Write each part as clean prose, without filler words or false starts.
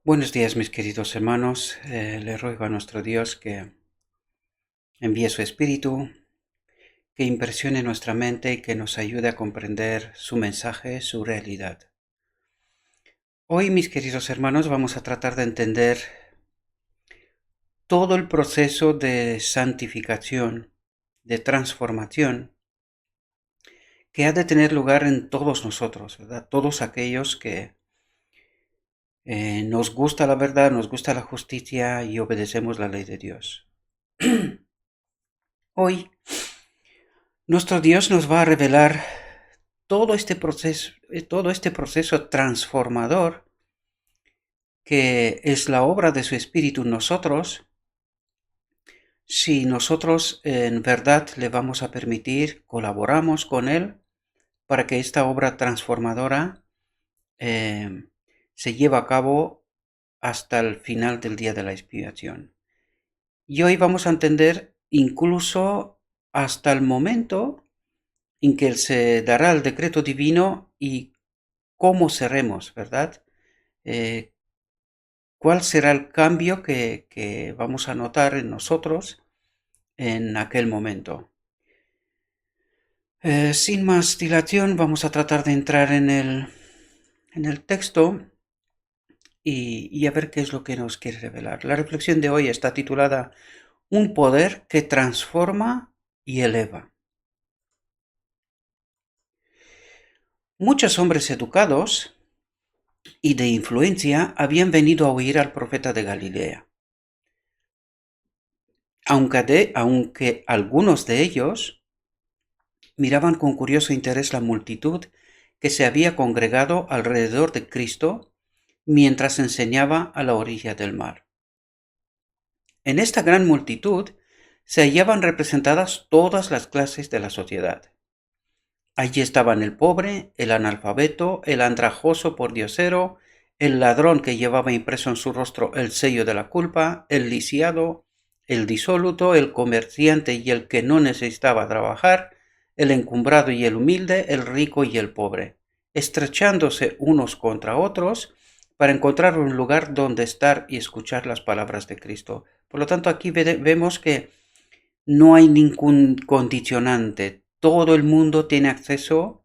Buenos días, mis queridos hermanos. Le ruego a nuestro Dios que envíe su Espíritu, que impresione nuestra mente y que nos ayude a comprender su mensaje, su realidad. Hoy, mis queridos hermanos, vamos a tratar de entender todo el proceso de santificación, de transformación, que ha de tener lugar en todos nosotros, ¿verdad? Todos aquellos que nos gusta la verdad, nos gusta la justicia y obedecemos la ley de Dios. Hoy nuestro Dios nos va a revelar todo este proceso transformador que es la obra de su Espíritu en nosotros, si nosotros en verdad le vamos a permitir, colaboramos con Él para que esta obra transformadora se lleve a cabo hasta el final del día de la expiación. Y hoy vamos a entender incluso hasta el momento en que se dará el decreto divino y cómo seremos, ¿verdad? ¿Cuál será el cambio que vamos a notar en nosotros en aquel momento? Sin más dilación, vamos a tratar de entrar en el texto y a ver qué es lo que nos quiere revelar. La reflexión de hoy está titulada Un poder que transforma y eleva. Muchos hombres educados y de influencia habían venido a oír al profeta de Galilea. Aunque algunos de ellos miraban con curioso interés la multitud que se había congregado alrededor de Cristo mientras enseñaba a la orilla del mar. En esta gran multitud se hallaban representadas todas las clases de la sociedad. Allí estaban el pobre, el analfabeto, el andrajoso pordiosero, el ladrón que llevaba impreso en su rostro el sello de la culpa, el lisiado, el disoluto, el comerciante y el que no necesitaba trabajar, el encumbrado y el humilde, el rico y el pobre, estrechándose unos contra otros para encontrar un lugar donde estar y escuchar las palabras de Cristo. Por lo tanto, aquí vemos que no hay ningún condicionante. Todo el mundo tiene acceso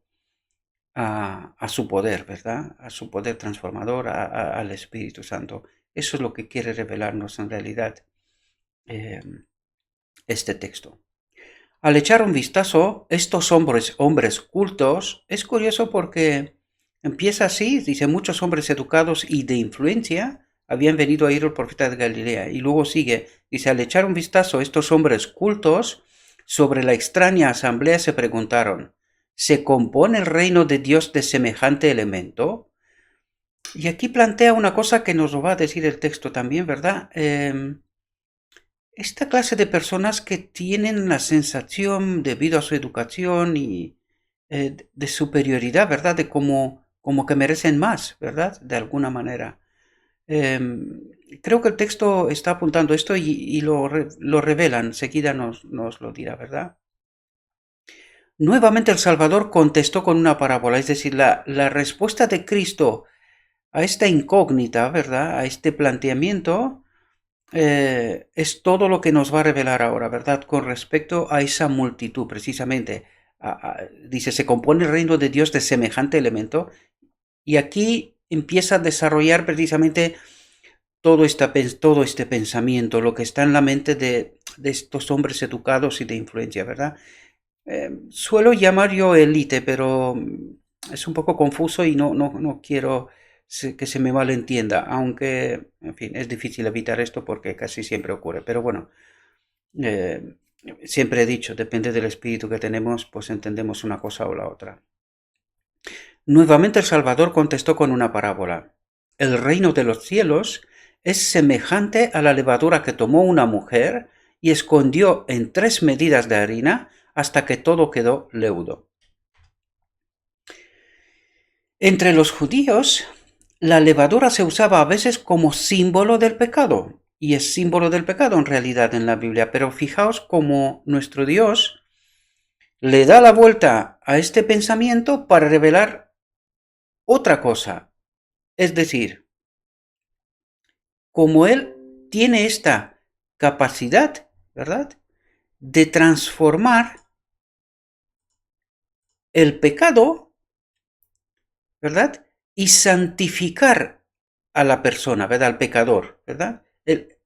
a su poder, ¿verdad? A su poder transformador, al Espíritu Santo. Eso es lo que quiere revelarnos en realidad este texto. Al echar un vistazo, estos hombres cultos, es curioso porque empieza así, dice, muchos hombres educados y de influencia habían venido a oír al profeta de Galilea. Y luego sigue, dice, al echar un vistazo, estos hombres cultos sobre la extraña asamblea se preguntaron, ¿se compone el reino de Dios de semejante elemento? Y aquí plantea una cosa que nos lo va a decir el texto también, ¿verdad? Esta clase de personas que tienen la sensación, debido a su educación y de superioridad, ¿verdad? De como que merecen más, ¿verdad? De alguna manera. Creo que el texto está apuntando esto y lo revela, enseguida nos lo dirá, ¿verdad? Nuevamente el Salvador contestó con una parábola, es decir, la respuesta de Cristo a esta incógnita, ¿verdad? A este planteamiento, es todo lo que nos va a revelar ahora, ¿verdad? Con respecto a esa multitud, precisamente. Dice, se compone el reino de Dios de semejante elemento. Y aquí empieza a desarrollar precisamente todo este pensamiento, lo que está en la mente de estos hombres educados y de influencia, ¿verdad? Suelo llamar yo élite, pero es un poco confuso y no quiero que se me malentienda, aunque, en fin, es difícil evitar esto porque casi siempre ocurre. Pero bueno, eh, siempre he dicho, depende del espíritu que tenemos, pues entendemos una cosa o la otra. Nuevamente el Salvador contestó con una parábola. El reino de los cielos es semejante a la levadura que tomó una mujer y escondió en 3 medidas de harina hasta que todo quedó leudo. Entre los judíos, la levadura se usaba a veces como símbolo del pecado, y es símbolo del pecado en realidad en la Biblia, pero fijaos cómo nuestro Dios le da la vuelta a este pensamiento para revelar otra cosa. Es decir, como Él tiene esta capacidad, ¿verdad?, de transformar el pecado, ¿verdad?, y santificar a la persona, ¿verdad?, al pecador, ¿verdad?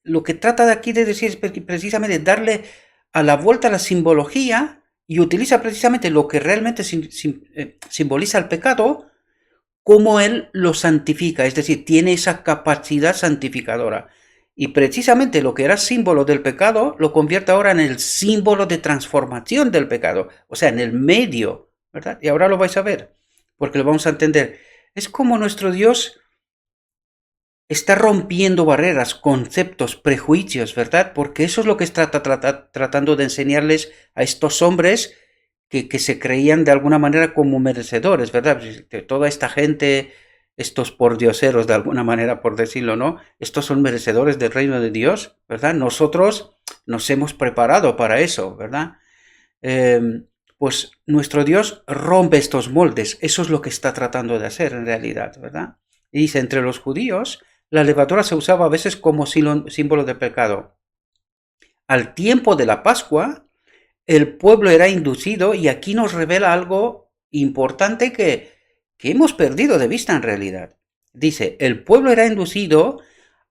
Lo que trata de aquí de decir es precisamente darle a la vuelta a la simbología y utiliza precisamente lo que realmente simboliza el pecado, como Él lo santifica, es decir, tiene esa capacidad santificadora. Y precisamente lo que era símbolo del pecado lo convierte ahora en el símbolo de transformación del pecado, o sea, en el medio, ¿verdad? Y ahora lo vais a ver, porque lo vamos a entender. Es como nuestro Dios está rompiendo barreras, conceptos, prejuicios, ¿verdad? Porque eso es lo que está tratando de enseñarles a estos hombres que se creían de alguna manera como merecedores, ¿verdad? Toda esta gente, estos pordioseros de alguna manera, por decirlo, ¿no? Estos son merecedores del reino de Dios, ¿verdad? Nosotros nos hemos preparado para eso, ¿verdad? Pues nuestro Dios rompe estos moldes, eso es lo que está tratando de hacer en realidad, ¿verdad? Y dice, entre los judíos, la levadura se usaba a veces como símbolo de pecado. Al tiempo de la Pascua, el pueblo era inducido, y aquí nos revela algo importante que hemos perdido de vista en realidad. Dice, el pueblo era inducido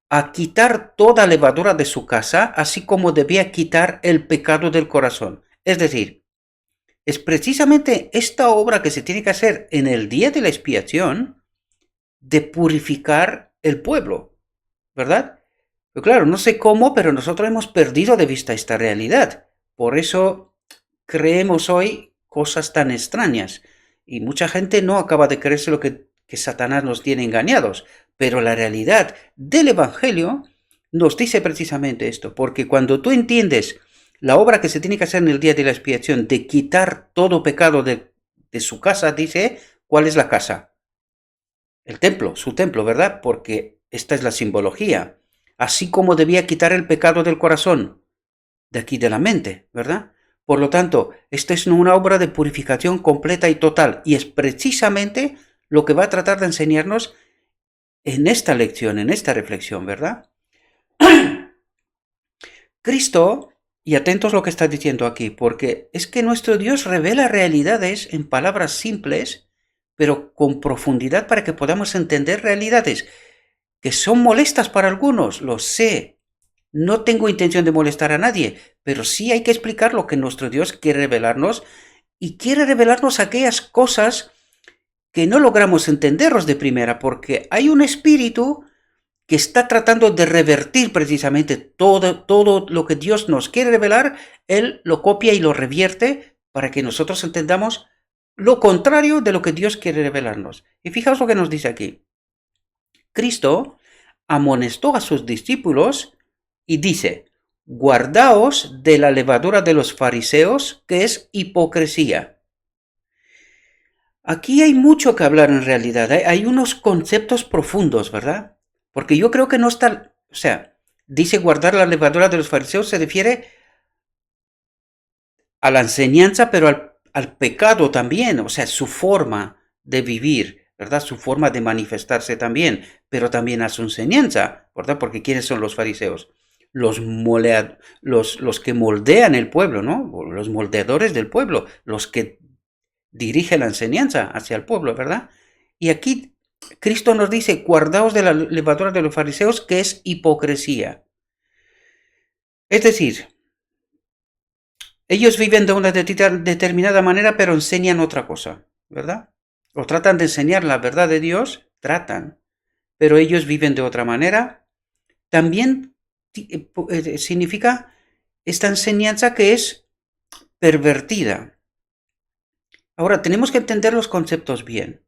a quitar toda levadura de su casa, así como debía quitar el pecado del corazón. Es decir, es precisamente esta obra que se tiene que hacer en el día de la expiación, de purificar el pueblo, ¿verdad? Pero claro, no sé cómo, pero nosotros hemos perdido de vista esta realidad. Por eso creemos hoy cosas tan extrañas. Y mucha gente no acaba de creerse lo que Satanás nos tiene engañados. Pero la realidad del Evangelio nos dice precisamente esto. Porque cuando tú entiendes la obra que se tiene que hacer en el día de la expiación, de quitar todo pecado de su casa, dice, ¿cuál es la casa? El templo, su templo, ¿verdad? Porque esta es la simbología. Así como debía quitar el pecado del corazón, de aquí de la mente, ¿verdad? Por lo tanto, esta es una obra de purificación completa y total, y es precisamente lo que va a tratar de enseñarnos en esta lección, en esta reflexión, ¿verdad? Cristo, y atentos a lo que está diciendo aquí, porque es que nuestro Dios revela realidades en palabras simples, pero con profundidad para que podamos entender realidades que son molestas para algunos, lo sé. No tengo intención de molestar a nadie, pero sí hay que explicar lo que nuestro Dios quiere revelarnos, y quiere revelarnos aquellas cosas que no logramos entenderlos de primera, porque hay un espíritu que está tratando de revertir precisamente todo lo que Dios nos quiere revelar. Él lo copia y lo revierte para que nosotros entendamos lo contrario de lo que Dios quiere revelarnos. Y fijaos lo que nos dice aquí. Cristo amonestó a sus discípulos y dice, guardaos de la levadura de los fariseos, que es hipocresía. Aquí hay mucho que hablar en realidad. Hay unos conceptos profundos, ¿verdad? Porque yo creo que no está, o sea, dice guardar la levadura de los fariseos, se refiere a la enseñanza, pero al pecado también, o sea, su forma de vivir, ¿verdad? Su forma de manifestarse también, pero también a su enseñanza, ¿verdad? Porque ¿quiénes son los fariseos? Los que moldean el pueblo, ¿no? Los moldeadores del pueblo, los que dirigen la enseñanza hacia el pueblo, ¿verdad? Y aquí Cristo nos dice, guardaos de la levadura de los fariseos, que es hipocresía. Es decir, ellos viven de una determinada manera, pero enseñan otra cosa, ¿verdad? O tratan de enseñar la verdad de Dios, tratan, pero ellos viven de otra manera. También significa esta enseñanza que es pervertida. Ahora, tenemos que entender los conceptos bien.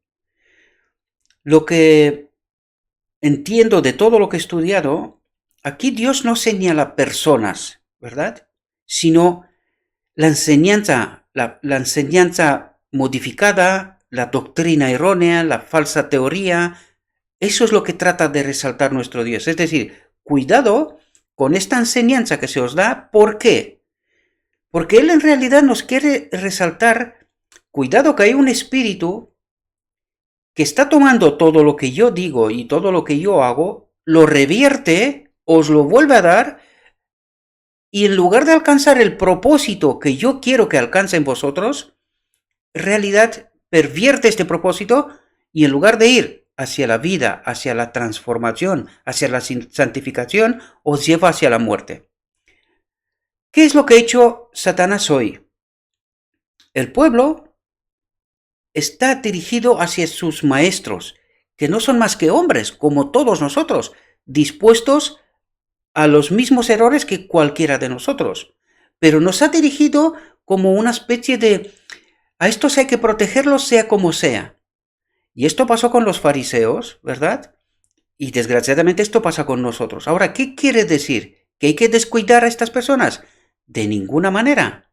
Lo que entiendo de todo lo que he estudiado, aquí Dios no señala personas, ¿verdad? Sino la enseñanza modificada, la doctrina errónea, la falsa teoría. Eso es lo que trata de resaltar nuestro Dios. Es decir, cuidado con esta enseñanza que se os da. ¿Por qué? Porque Él en realidad nos quiere resaltar, cuidado que hay un espíritu que está tomando todo lo que yo digo y todo lo que yo hago, lo revierte, os lo vuelve a dar, y en lugar de alcanzar el propósito que yo quiero que alcance en vosotros, en realidad pervierte este propósito y en lugar de ir hacia la vida, hacia la transformación, hacia la santificación, os lleva hacia la muerte. ¿Qué es lo que ha hecho Satanás hoy? El pueblo está dirigido hacia sus maestros, que no son más que hombres, como todos nosotros, dispuestos a los mismos errores que cualquiera de nosotros. Pero nos ha dirigido como una especie de... A estos hay que protegerlos sea como sea. Y esto pasó con los fariseos, ¿verdad? Y desgraciadamente esto pasa con nosotros. Ahora, ¿qué quiere decir? ¿Que hay que descuidar a estas personas? De ninguna manera.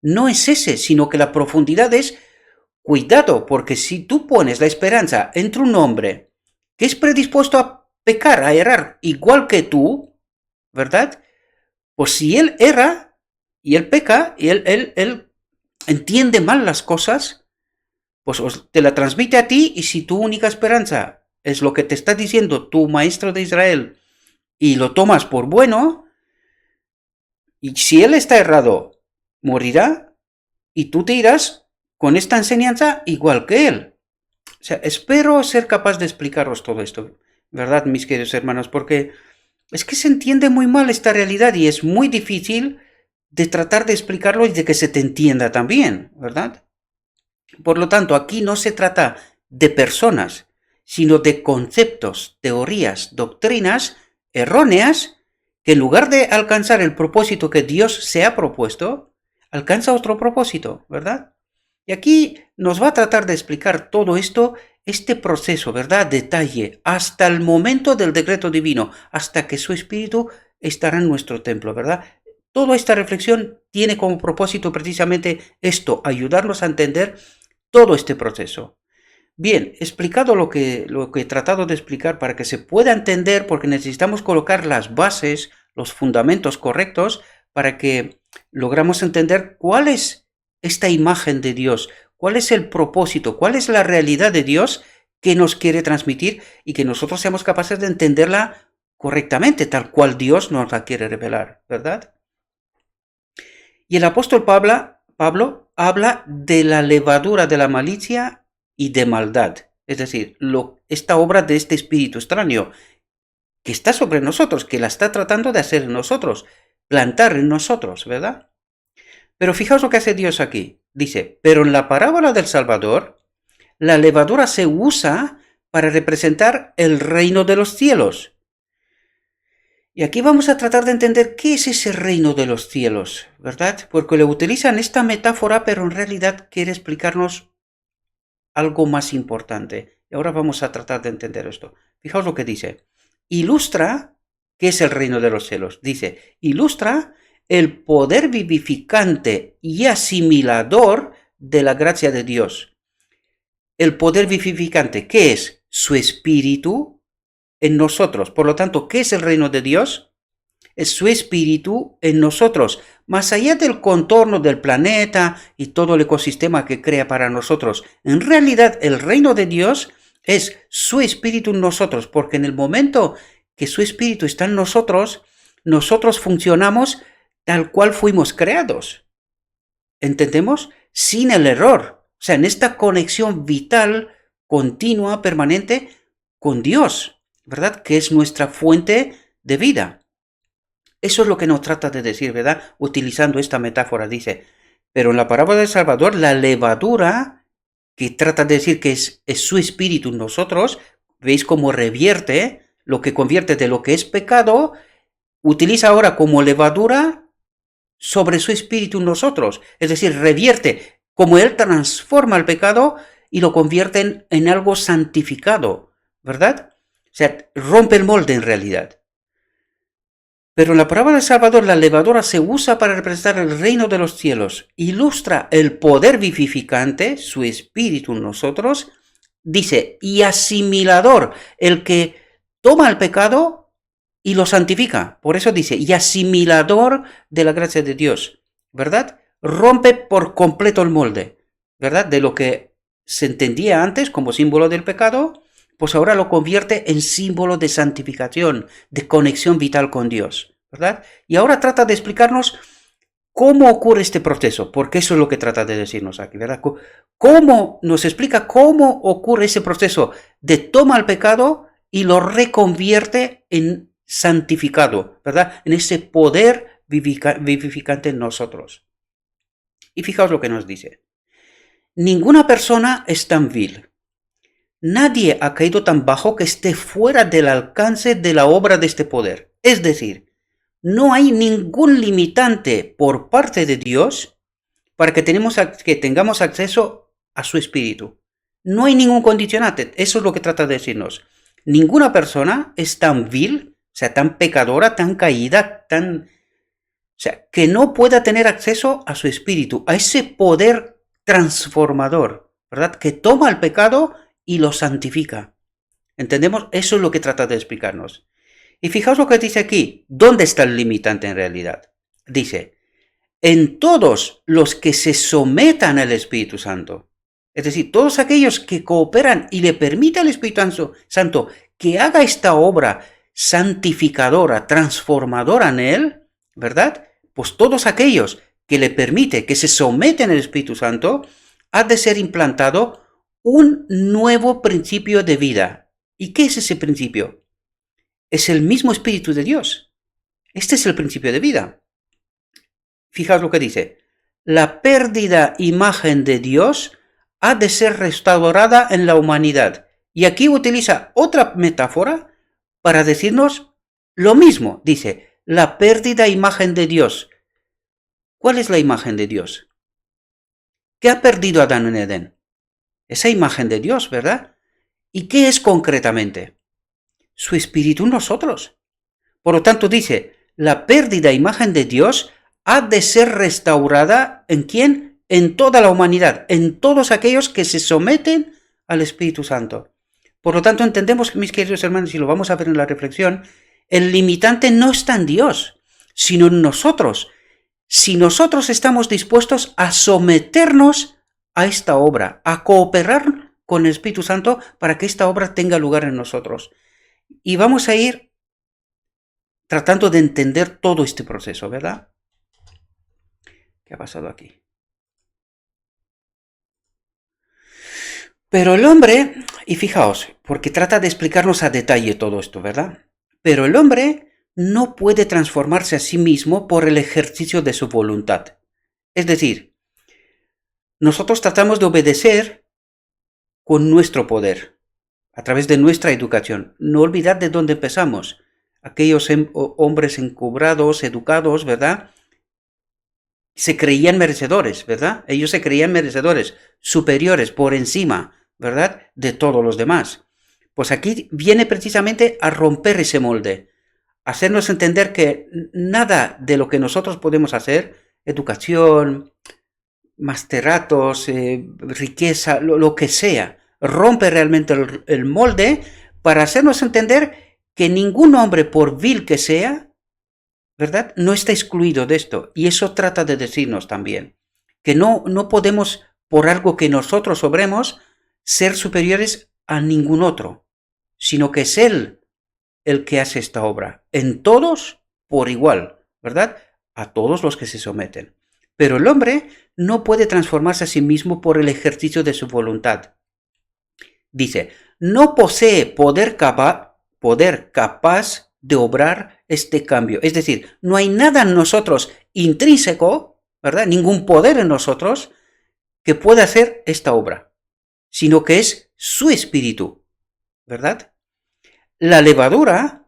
No es ese, sino que la profundidad es cuidado, porque si tú pones la esperanza entre un hombre que es predispuesto a pecar, a errar, igual que tú, ¿verdad? Pues si él erra y él peca y él entiende mal las cosas, pues te la transmite a ti, y si tu única esperanza es lo que te está diciendo tu maestro de Israel y lo tomas por bueno, y si él está errado, morirá y tú te irás con esta enseñanza igual que él. O sea, espero ser capaz de explicaros todo esto, ¿verdad, mis queridos hermanos? Porque es que se entiende muy mal esta realidad y es muy difícil de tratar de explicarlo y de que se te entienda también, ¿verdad? Por lo tanto, aquí no se trata de personas, sino de conceptos, teorías, doctrinas erróneas que en lugar de alcanzar el propósito que Dios se ha propuesto, alcanza otro propósito, ¿verdad? Y aquí nos va a tratar de explicar todo esto, este proceso, ¿verdad? Detalle, hasta el momento del decreto divino, hasta que su Espíritu estará en nuestro templo, ¿verdad? Toda esta reflexión tiene como propósito precisamente esto, ayudarnos a entender todo este proceso. Bien, explicado lo que he tratado de explicar para que se pueda entender, porque necesitamos colocar las bases, los fundamentos correctos para que logramos entender cuál es esta imagen de Dios, cuál es el propósito, cuál es la realidad de Dios que nos quiere transmitir y que nosotros seamos capaces de entenderla correctamente, tal cual Dios nos la quiere revelar, ¿verdad? Y el apóstol Pablo habla de la levadura de la malicia y de maldad, es decir, esta obra de este espíritu extraño que está sobre nosotros, que la está tratando de hacer en nosotros, plantar en nosotros, ¿verdad? Pero fijaos lo que hace Dios aquí. Dice, pero en la parábola del Salvador, la levadura se usa para representar el reino de los cielos. Y aquí vamos a tratar de entender qué es ese reino de los cielos, ¿verdad? Porque le utilizan esta metáfora, pero en realidad quiere explicarnos algo más importante. Y ahora vamos a tratar de entender esto. Fijaos lo que dice. Ilustra qué es el reino de los cielos. Dice, ilustra el poder vivificante y asimilador de la gracia de Dios. El poder vivificante, ¿qué es? Su espíritu en nosotros. Por lo tanto, ¿qué es el reino de Dios? Es su espíritu en nosotros, más allá del contorno del planeta y todo el ecosistema que crea para nosotros. En realidad, el reino de Dios es su espíritu en nosotros, porque en el momento que su espíritu está en nosotros, nosotros funcionamos tal cual fuimos creados. ¿Entendemos? Sin el error. O sea, en esta conexión vital, continua, permanente con Dios, ¿verdad? Que es nuestra fuente de vida. Eso es lo que nos trata de decir, ¿verdad? Utilizando esta metáfora, dice, pero en la parábola del Salvador, la levadura, que trata de decir que es su espíritu en nosotros, ¿veis cómo revierte lo que convierte de lo que es pecado? Utiliza ahora como levadura sobre su espíritu en nosotros, es decir, revierte, como él transforma el pecado y lo convierte en algo santificado, ¿verdad? O sea, rompe el molde en realidad. Pero en la parábola del Salvador, la levadura se usa para representar el reino de los cielos, ilustra el poder vivificante, su espíritu en nosotros, dice, y asimilador, el que toma el pecado y lo santifica. Por eso dice, y asimilador de la gracia de Dios, ¿verdad? Rompe por completo el molde, ¿verdad? De lo que se entendía antes como símbolo del pecado, pues ahora lo convierte en símbolo de santificación, de conexión vital con Dios, ¿verdad? Y ahora trata de explicarnos cómo ocurre este proceso, porque eso es lo que trata de decirnos aquí, ¿verdad? Cómo nos explica cómo ocurre ese proceso de toma el pecado y lo reconvierte en santificado, ¿verdad? En ese poder vivificante en nosotros. Y fijaos lo que nos dice. Ninguna persona es tan vil. Nadie ha caído tan bajo que esté fuera del alcance de la obra de este poder. Es decir, no hay ningún limitante por parte de Dios para que tengamos acceso a su espíritu. No hay ningún condicionante. Eso es lo que trata de decirnos. Ninguna persona es tan vil, o sea, tan pecadora, tan caída, o sea, que no pueda tener acceso a su espíritu, a ese poder transformador, ¿verdad? Que toma el pecado y lo santifica. ¿Entendemos? Eso es lo que trata de explicarnos. Y fijaos lo que dice aquí. ¿Dónde está el limitante en realidad? Dice, en todos los que se sometan al Espíritu Santo. Es decir, todos aquellos que cooperan y le permite al Espíritu Santo que haga esta obra santificadora, transformadora en él, ¿verdad? Pues todos aquellos que le permite, que se someten al Espíritu Santo, ha de ser implantado un nuevo principio de vida. ¿Y qué es ese principio? Es el mismo Espíritu de Dios. Este es el principio de vida. Fijaos lo que dice. La perdida imagen de Dios ha de ser restaurada en la humanidad. Y aquí utiliza otra metáfora para decirnos lo mismo. Dice, la perdida imagen de Dios. ¿Cuál es la imagen de Dios? ¿Qué ha perdido Adán en Edén? Esa imagen de Dios, ¿verdad? ¿Y qué es concretamente? Su espíritu en nosotros. Por lo tanto dice, la perdida imagen de Dios ha de ser restaurada ¿en quién? En toda la humanidad, en todos aquellos que se someten al Espíritu Santo. Por lo tanto entendemos, mis queridos hermanos, y lo vamos a ver en la reflexión, el limitante no está en Dios, sino en nosotros. Si nosotros estamos dispuestos a someternos a esta obra, a cooperar con el Espíritu Santo para que esta obra tenga lugar en nosotros. Y vamos a ir tratando de entender todo este proceso, ¿verdad? ¿Qué ha pasado aquí? Pero el hombre, y fijaos, porque trata de explicarnos a detalle todo esto, ¿verdad? Pero el hombre no puede transformarse a sí mismo por el ejercicio de su voluntad. Es decir, nosotros tratamos de obedecer con nuestro poder, a través de nuestra educación. No olvidad de dónde empezamos. Aquellos hombres encubrados, educados, ¿verdad? Se creían merecedores, ¿verdad? Ellos se creían merecedores, superiores, por encima, ¿verdad? De todos los demás. Pues aquí viene precisamente a romper ese molde, hacernos entender que nada de lo que nosotros podemos hacer, educación, masteratos, riqueza, lo que sea, rompe realmente el molde para hacernos entender que ningún hombre, por vil que sea, ¿verdad? No está excluido de esto. Y eso trata de decirnos también. Que no podemos, por algo que nosotros obremos, ser superiores a ningún otro. Sino que es Él el que hace esta obra. En todos por igual, ¿verdad? A todos los que se someten. Pero el hombre no puede transformarse a sí mismo por el ejercicio de su voluntad. Dice, no posee poder capaz de obrar este cambio. Es decir, no hay nada en nosotros intrínseco, ¿verdad? Ningún poder en nosotros que pueda hacer esta obra, sino que es su espíritu, ¿verdad? La levadura,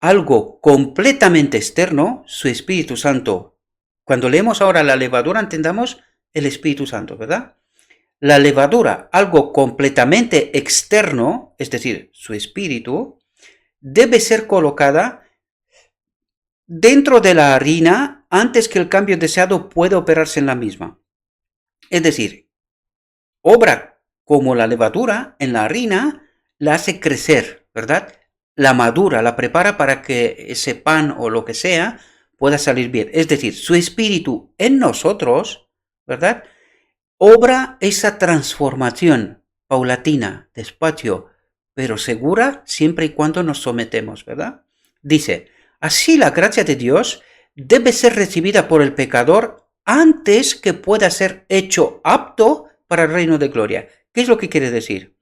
algo completamente externo, su Espíritu Santo. Cuando leemos ahora la levadura, entendamos el Espíritu Santo, ¿verdad? La levadura, algo completamente externo, es decir, su espíritu, debe ser colocada dentro de la harina antes que el cambio deseado pueda operarse en la misma. Es decir, obra como la levadura en la harina, la hace crecer, ¿verdad? La madura, la prepara para que ese pan o lo que sea pueda salir bien. Es decir, su espíritu en nosotros, ¿verdad? Obra esa transformación paulatina, despacio, pero segura siempre y cuando nos sometemos, ¿verdad? Dice, así la gracia de Dios debe ser recibida por el pecador antes que pueda ser hecho apto para el reino de gloria. ¿Qué es lo que quiere decir?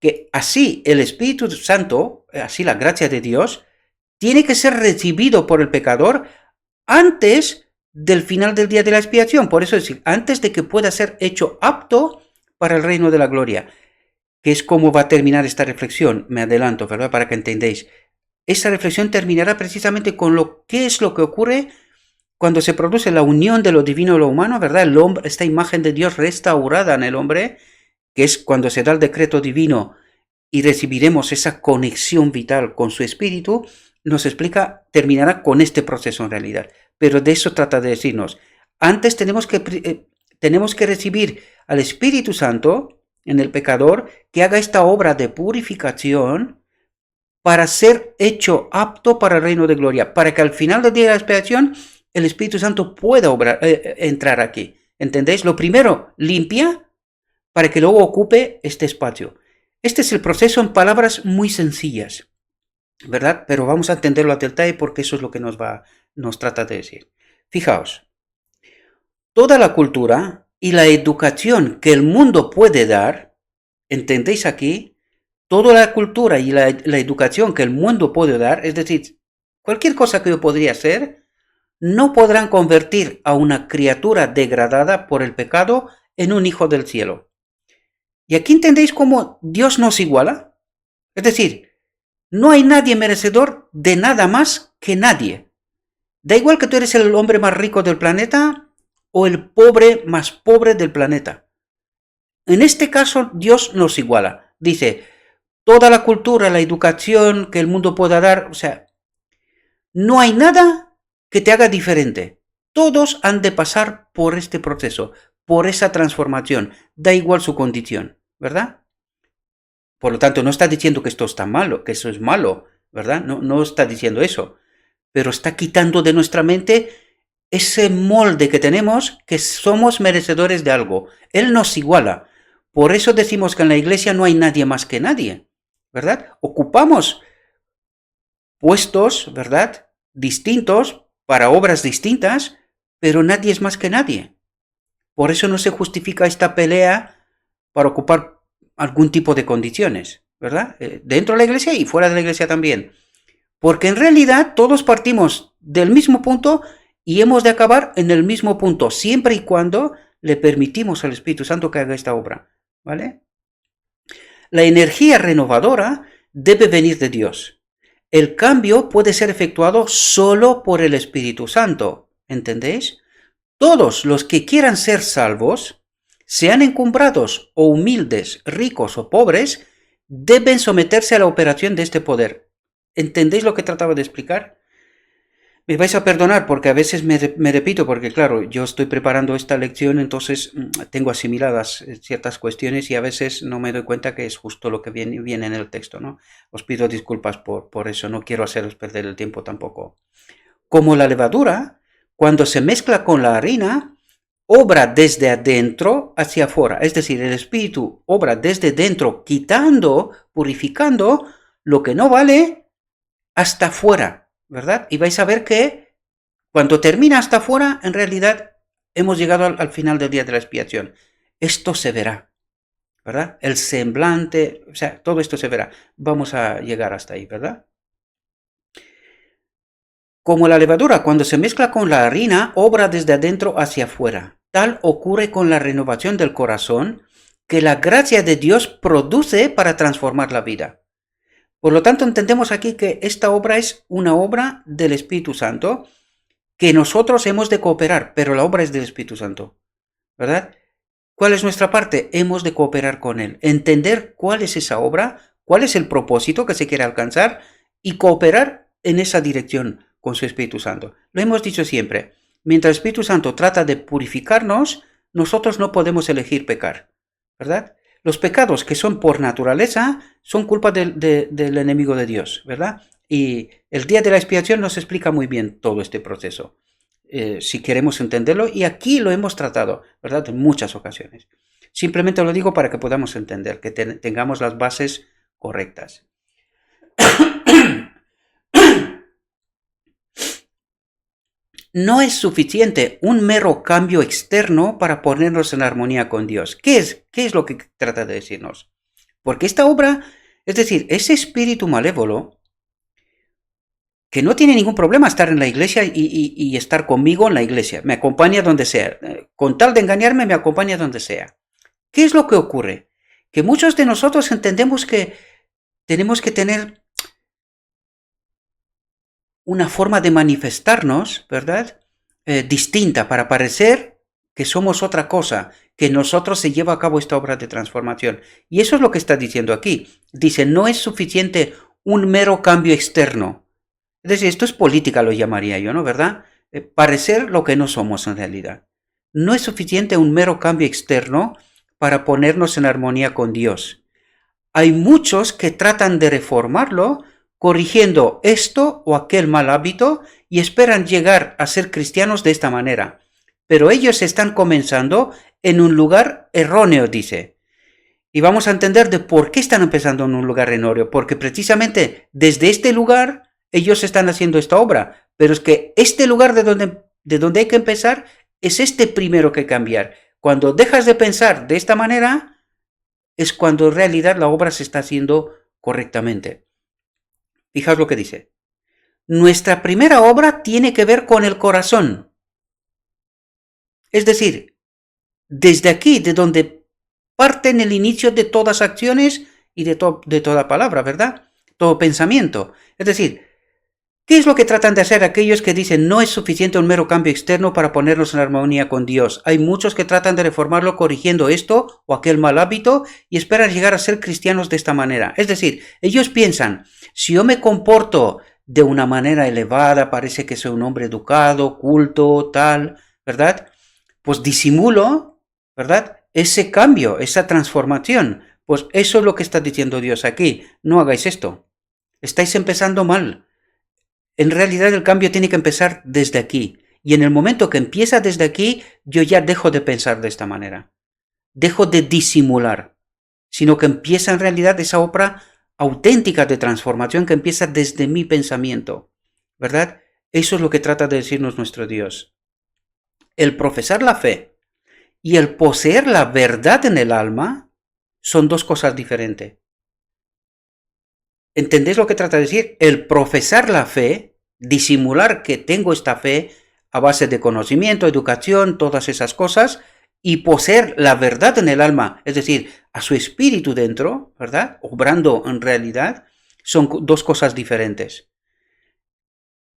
Que así el Espíritu Santo, así la gracia de Dios, tiene que ser recibido por el pecador antes del final del día de la expiación. Por eso es decir, antes de que pueda ser hecho apto para el reino de la gloria, que es como va a terminar esta reflexión. Me adelanto, ¿verdad? Para que entendáis. Esta reflexión terminará precisamente con qué es lo que ocurre cuando se produce la unión de lo divino y lo humano, ¿verdad? El hombre, esta imagen de Dios restaurada en el hombre, que es cuando se da el decreto divino y recibiremos esa conexión vital con su espíritu, nos explica, terminará con este proceso en realidad. Pero de eso trata de decirnos. Antes tenemos que recibir al Espíritu Santo en el pecador que haga esta obra de purificación para ser hecho apto para el reino de gloria, para que al final del día de la expiación el Espíritu Santo pueda entrar aquí. ¿Entendéis? Lo primero, limpia para que luego ocupe este espacio. Este es el proceso en palabras muy sencillas, ¿verdad? Pero vamos a entenderlo a detalle porque eso es lo que nos trata de decir. Fijaos, toda la cultura y la educación que el mundo puede dar, ¿entendéis aquí? Toda la cultura y la educación que el mundo puede dar, es decir, cualquier cosa que yo podría hacer, no podrán convertir a una criatura degradada por el pecado en un hijo del cielo. Y aquí entendéis cómo Dios nos iguala. Es decir, no hay nadie merecedor de nada más que nadie. Da igual que tú eres el hombre más rico del planeta o el pobre más pobre del planeta. En este caso, Dios nos iguala. Dice, toda la cultura, la educación que el mundo pueda dar, o sea, no hay nada que te haga diferente. Todos han de pasar por este proceso, por esa transformación. Da igual su condición, ¿verdad? Por lo tanto, no está diciendo que esto está malo, que eso es malo, ¿verdad? No está diciendo eso. Pero está quitando de nuestra mente ese molde que tenemos, que somos merecedores de algo. Él nos iguala. Por eso decimos que en la iglesia no hay nadie más que nadie, ¿verdad? Ocupamos puestos, ¿verdad? Distintos, para obras distintas, pero nadie es más que nadie. Por eso no se justifica esta pelea para ocupar algún tipo de condiciones, ¿verdad? Dentro de la iglesia y fuera de la iglesia también. Porque en realidad todos partimos del mismo punto y hemos de acabar en el mismo punto, siempre y cuando le permitimos al Espíritu Santo que haga esta obra, ¿vale? La energía renovadora debe venir de Dios. El cambio puede ser efectuado solo por el Espíritu Santo, ¿entendéis? Todos los que quieran ser salvos, sean encumbrados o humildes, ricos o pobres, deben someterse a la operación de este poder. ¿Entendéis lo que trataba de explicar? Me vais a perdonar porque a veces me repito, porque claro, yo estoy preparando esta lección, entonces tengo asimiladas ciertas cuestiones y a veces no me doy cuenta que es justo lo que viene en el texto, ¿no? Os pido disculpas por eso, no quiero haceros perder el tiempo tampoco. Como la levadura, cuando se mezcla con la harina, obra desde adentro hacia afuera. Es decir, el Espíritu obra desde dentro, quitando, purificando lo que no vale hasta afuera, ¿verdad? Y vais a ver que cuando termina hasta afuera, en realidad hemos llegado al final del día de la expiación. Esto se verá, ¿verdad? El semblante, o sea, todo esto se verá. Vamos a llegar hasta ahí, ¿verdad? Como la levadura, cuando se mezcla con la harina, obra desde adentro hacia afuera. Tal ocurre con la renovación del corazón que la gracia de Dios produce para transformar la vida. Por lo tanto, entendemos aquí que esta obra es una obra del Espíritu Santo, que nosotros hemos de cooperar, pero la obra es del Espíritu Santo, ¿verdad? ¿Cuál es nuestra parte? Hemos de cooperar con Él, entender cuál es esa obra, cuál es el propósito que se quiere alcanzar y cooperar en esa dirección con su Espíritu Santo. Lo hemos dicho siempre, mientras el Espíritu Santo trata de purificarnos, nosotros no podemos elegir pecar, ¿verdad? Los pecados que son por naturaleza son culpa del enemigo de Dios, ¿verdad? Y el día de la expiación nos explica muy bien todo este proceso, si queremos entenderlo, y aquí lo hemos tratado, ¿verdad? En muchas ocasiones. Simplemente lo digo para que podamos entender, que tengamos las bases correctas. No es suficiente un mero cambio externo para ponernos en armonía con Dios. ¿Qué es lo que trata de decirnos? Porque esta obra, es decir, ese espíritu malévolo, que no tiene ningún problema estar en la iglesia y estar conmigo en la iglesia, me acompaña donde sea, con tal de engañarme me acompaña donde sea. ¿Qué es lo que ocurre? Que muchos de nosotros entendemos que tenemos que tener una forma de manifestarnos, ¿verdad? Distinta para parecer que somos otra cosa, que en nosotros se lleva a cabo esta obra de transformación. Y eso es lo que está diciendo aquí. Dice, no es suficiente un mero cambio externo. Es decir, esto es política, lo llamaría yo, ¿no? ¿Verdad? Parecer lo que no somos en realidad. No es suficiente un mero cambio externo para ponernos en armonía con Dios. Hay muchos que tratan de reformarlo corrigiendo esto o aquel mal hábito y esperan llegar a ser cristianos de esta manera. Pero ellos están comenzando en un lugar erróneo, dice. Y vamos a entender de por qué están empezando en un lugar erróneo. Porque precisamente desde este lugar ellos están haciendo esta obra. Pero es que este lugar de donde hay que empezar es este primero que cambiar. Cuando dejas de pensar de esta manera, es cuando en realidad la obra se está haciendo correctamente. Fijaos lo que dice. Nuestra primera obra tiene que ver con el corazón. Es decir, desde aquí, de donde parten el inicio de todas acciones y de toda palabra, ¿verdad? Todo pensamiento. Es decir, ¿qué es lo que tratan de hacer aquellos que dicen no es suficiente un mero cambio externo para ponernos en armonía con Dios? Hay muchos que tratan de reformarlo corrigiendo esto o aquel mal hábito y esperan llegar a ser cristianos de esta manera. Es decir, ellos piensan, si yo me comporto de una manera elevada, parece que soy un hombre educado, culto, tal, ¿verdad? Pues disimulo, ¿verdad? Ese cambio, esa transformación. Pues eso es lo que está diciendo Dios aquí. No hagáis esto. Estáis empezando mal. En realidad el cambio tiene que empezar desde aquí. Y en el momento que empieza desde aquí, yo ya dejo de pensar de esta manera. Dejo de disimular. Sino que empieza en realidad esa obra auténtica de transformación que empieza desde mi pensamiento. ¿Verdad? Eso es lo que trata de decirnos nuestro Dios. El profesar la fe y el poseer la verdad en el alma son dos cosas diferentes. ¿Entendéis lo que trata de decir? El profesar la fe, disimular que tengo esta fe a base de conocimiento, educación, todas esas cosas, y poseer la verdad en el alma, es decir, a su espíritu dentro, ¿verdad? Obrando en realidad, son dos cosas diferentes.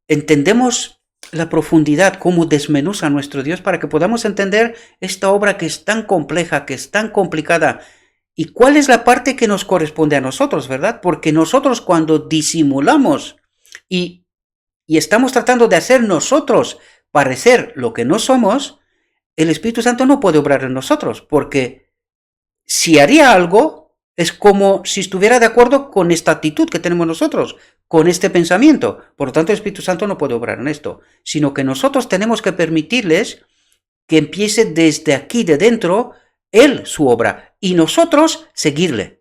Entendemos la profundidad, cómo desmenuza nuestro Dios para que podamos entender esta obra que es tan compleja, que es tan complicada. ¿Y cuál es la parte que nos corresponde a nosotros, verdad? Porque nosotros cuando disimulamos y estamos tratando de hacer nosotros parecer lo que no somos, el Espíritu Santo no puede obrar en nosotros, porque si haría algo, es como si estuviera de acuerdo con esta actitud que tenemos nosotros, con este pensamiento. Por lo tanto, el Espíritu Santo no puede obrar en esto, sino que nosotros tenemos que permitirles que empiece desde aquí, de dentro, Él su obra, y nosotros seguirle.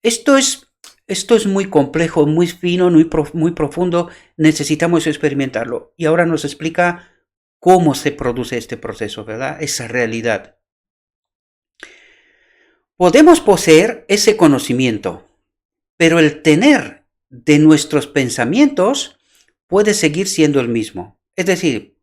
Esto es muy complejo, muy fino, muy profundo, necesitamos experimentarlo. Y ahora nos explica cómo se produce este proceso, ¿verdad? Esa realidad. Podemos poseer ese conocimiento, pero el tener de nuestros pensamientos puede seguir siendo el mismo. Es decir,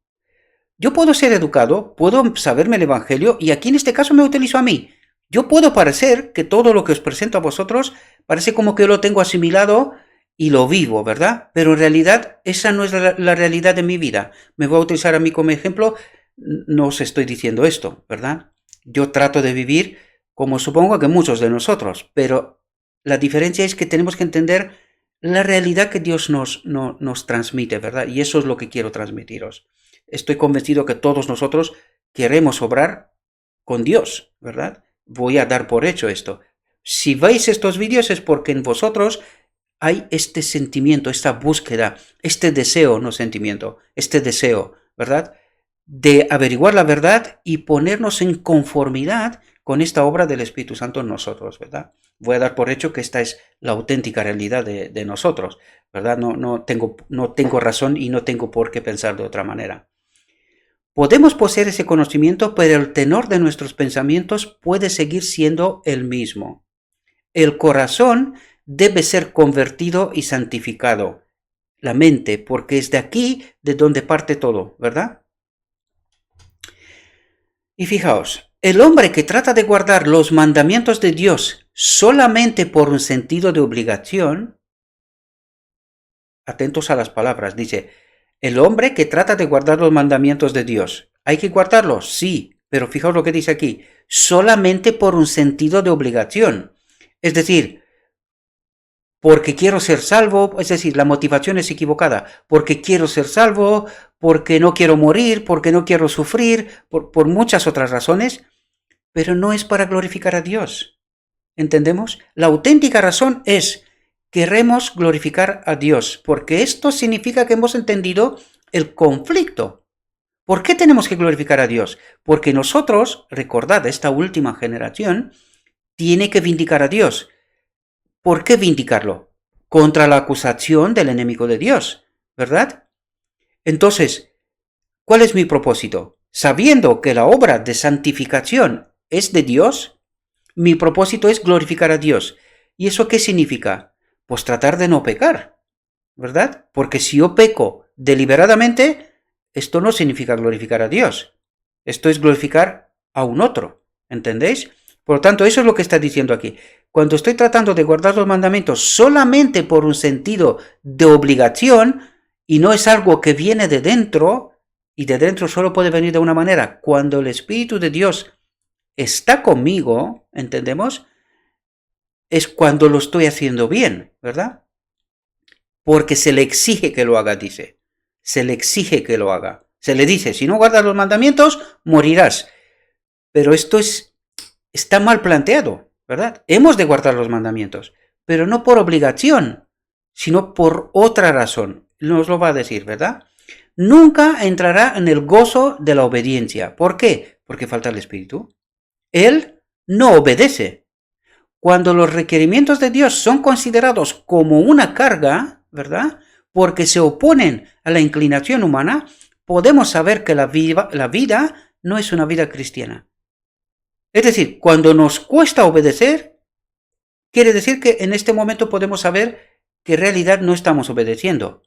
yo puedo ser educado, puedo saberme el Evangelio, y aquí en este caso me utilizo a mí. Yo puedo parecer que todo lo que os presento a vosotros parece como que yo lo tengo asimilado y lo vivo, ¿verdad? Pero en realidad esa no es la realidad de mi vida. Me voy a utilizar a mí como ejemplo, no os estoy diciendo esto, ¿verdad? Yo trato de vivir como supongo que muchos de nosotros, pero la diferencia es que tenemos que entender la realidad que Dios nos transmite, ¿verdad? Y eso es lo que quiero transmitiros. Estoy convencido que todos nosotros queremos obrar con Dios, ¿verdad? Voy a dar por hecho esto. Si veis estos vídeos es porque en vosotros hay este sentimiento, esta búsqueda, este deseo, no sentimiento, este deseo, ¿verdad? De averiguar la verdad y ponernos en conformidad con esta obra del Espíritu Santo en nosotros, ¿verdad? Voy a dar por hecho que esta es la auténtica realidad de nosotros, ¿verdad? No tengo razón y no tengo por qué pensar de otra manera. Podemos poseer ese conocimiento, pero el tenor de nuestros pensamientos puede seguir siendo el mismo. El corazón debe ser convertido y santificado. La mente, porque es de aquí de donde parte todo, ¿verdad? Y fijaos, el hombre que trata de guardar los mandamientos de Dios solamente por un sentido de obligación, atentos a las palabras, dice, el hombre que trata de guardar los mandamientos de Dios, ¿hay que guardarlos? Sí, pero fijaos lo que dice aquí, solamente por un sentido de obligación. Es decir, porque quiero ser salvo, es decir, la motivación es equivocada, porque quiero ser salvo, porque no quiero morir, porque no quiero sufrir, por muchas otras razones, pero no es para glorificar a Dios. ¿Entendemos? La auténtica razón es, queremos glorificar a Dios, porque esto significa que hemos entendido el conflicto. ¿Por qué tenemos que glorificar a Dios? Porque nosotros, recordad, esta última generación, tiene que vindicar a Dios. ¿Por qué vindicarlo? Contra la acusación del enemigo de Dios, ¿verdad? Entonces, ¿cuál es mi propósito? Sabiendo que la obra de santificación es de Dios, mi propósito es glorificar a Dios. ¿Y eso qué significa? Pues tratar de no pecar, ¿verdad? Porque si yo peco deliberadamente, esto no significa glorificar a Dios. Esto es glorificar a un otro, ¿entendéis? Por lo tanto, eso es lo que está diciendo aquí. Cuando estoy tratando de guardar los mandamientos solamente por un sentido de obligación, y no es algo que viene de dentro, y de dentro solo puede venir de una manera, cuando el Espíritu de Dios está conmigo, ¿entendemos? Es cuando lo estoy haciendo bien, ¿verdad? Porque se le exige que lo haga, dice. Se le exige que lo haga. Se le dice, si no guardas los mandamientos, morirás. Pero esto está mal planteado, ¿verdad? Hemos de guardar los mandamientos, pero no por obligación, sino por otra razón. Nos lo va a decir, ¿verdad? Nunca entrará en el gozo de la obediencia. ¿Por qué? Porque falta el Espíritu. Él no obedece. Cuando los requerimientos de Dios son considerados como una carga, ¿verdad? Porque se oponen a la inclinación humana, podemos saber que la vida no es una vida cristiana. Es decir, cuando nos cuesta obedecer, quiere decir que en este momento podemos saber que en realidad no estamos obedeciendo,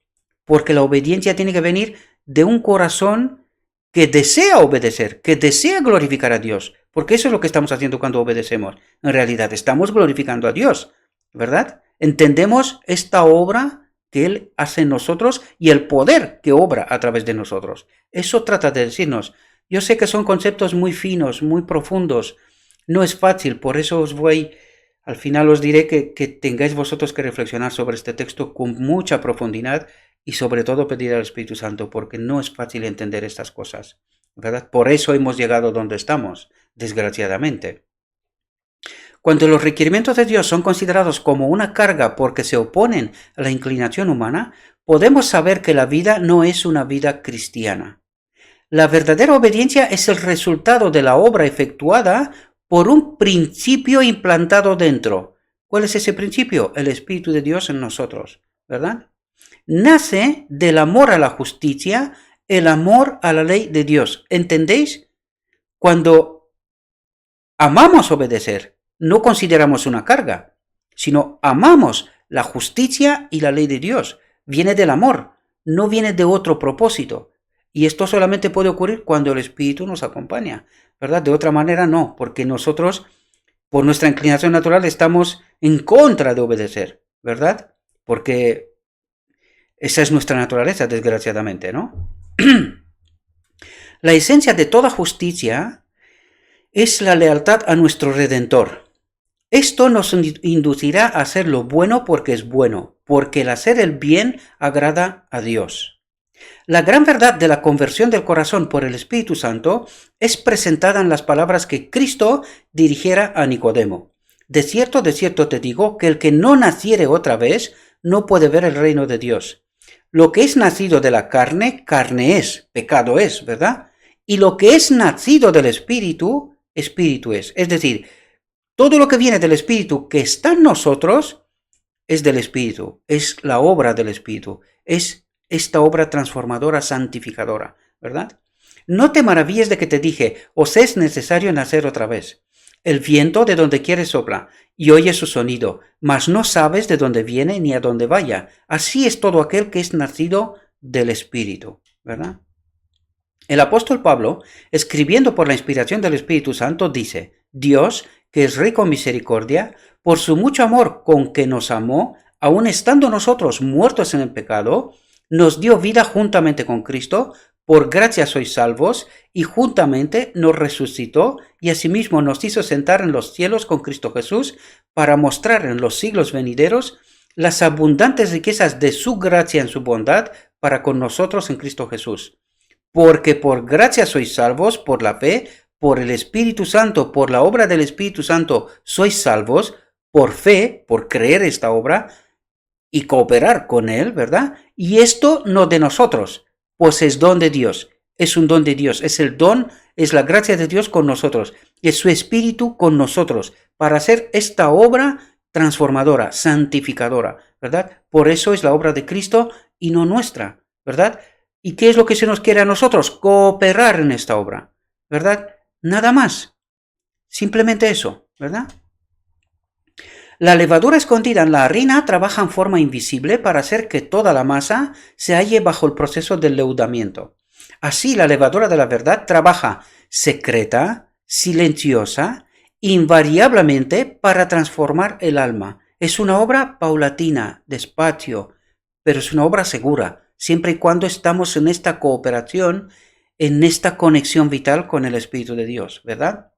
porque la obediencia tiene que venir de un corazón que desea obedecer, que desea glorificar a Dios, porque eso es lo que estamos haciendo cuando obedecemos. En realidad estamos glorificando a Dios, ¿verdad? Entendemos esta obra que Él hace en nosotros y el poder que obra a través de nosotros. Eso trata de decirnos. Yo sé que son conceptos muy finos, muy profundos. No es fácil, por eso al final os diré que tengáis vosotros que reflexionar sobre este texto con mucha profundidad y sobre todo pedir al Espíritu Santo, porque no es fácil entender estas cosas, ¿verdad? Por eso hemos llegado donde estamos, desgraciadamente. Cuando los requerimientos de Dios son considerados como una carga porque se oponen a la inclinación humana, podemos saber que la vida no es una vida cristiana. La verdadera obediencia es el resultado de la obra efectuada por un principio implantado dentro. ¿Cuál es ese principio? El Espíritu de Dios en nosotros, ¿verdad? Nace del amor a la justicia, el amor a la ley de Dios. ¿Entendéis? Cuando amamos obedecer, no consideramos una carga, sino amamos la justicia y la ley de Dios. Viene del amor, no viene de otro propósito. Y esto solamente puede ocurrir cuando el Espíritu nos acompaña, ¿verdad? De otra manera no, porque nosotros, por nuestra inclinación natural, estamos en contra de obedecer, ¿verdad? Porque esa es nuestra naturaleza, desgraciadamente, ¿no? La esencia de toda justicia es la lealtad a nuestro Redentor. Esto nos inducirá a hacer lo bueno porque es bueno, porque el hacer el bien agrada a Dios. La gran verdad de la conversión del corazón por el Espíritu Santo es presentada en las palabras que Cristo dirigiera a Nicodemo. De cierto te digo que el que no naciere otra vez no puede ver el reino de Dios. Lo que es nacido de la carne, carne es, pecado es, ¿verdad? Y lo que es nacido del Espíritu, Espíritu es. Es decir, todo lo que viene del Espíritu que está en nosotros es del Espíritu, es la obra del Espíritu, es esta obra transformadora, santificadora, ¿verdad? No te maravilles de que te dije, os es necesario nacer otra vez. El viento de donde quiere sopla, y oyes su sonido, mas no sabes de dónde viene ni a dónde vaya. Así es todo aquel que es nacido del Espíritu, ¿verdad? El apóstol Pablo, escribiendo por la inspiración del Espíritu Santo, dice, Dios, que es rico en misericordia, por su mucho amor con que nos amó, aun estando nosotros muertos en el pecado, nos dio vida juntamente con Cristo, por gracia sois salvos, y juntamente nos resucitó y asimismo nos hizo sentar en los cielos con Cristo Jesús, para mostrar en los siglos venideros las abundantes riquezas de su gracia en su bondad para con nosotros en Cristo Jesús. Porque por gracia sois salvos, por la fe, por el Espíritu Santo, por la obra del Espíritu Santo sois salvos, por fe, por creer esta obra y cooperar con Él, ¿verdad? Y esto no de nosotros, pues es don de Dios, es un don de Dios, es el don, es la gracia de Dios con nosotros, es su Espíritu con nosotros, para hacer esta obra transformadora, santificadora, ¿verdad? Por eso es la obra de Cristo y no nuestra, ¿verdad? ¿Y qué es lo que se nos quiere a nosotros? Cooperar en esta obra, ¿verdad? Nada más. Simplemente eso, ¿verdad? La levadura escondida en la harina trabaja en forma invisible para hacer que toda la masa se halle bajo el proceso del leudamiento. Así la levadura de la verdad trabaja secreta, silenciosa, invariablemente para transformar el alma. Es una obra paulatina, despacio, pero es una obra segura, siempre y cuando estamos en esta cooperación, en esta conexión vital con el Espíritu de Dios, ¿verdad?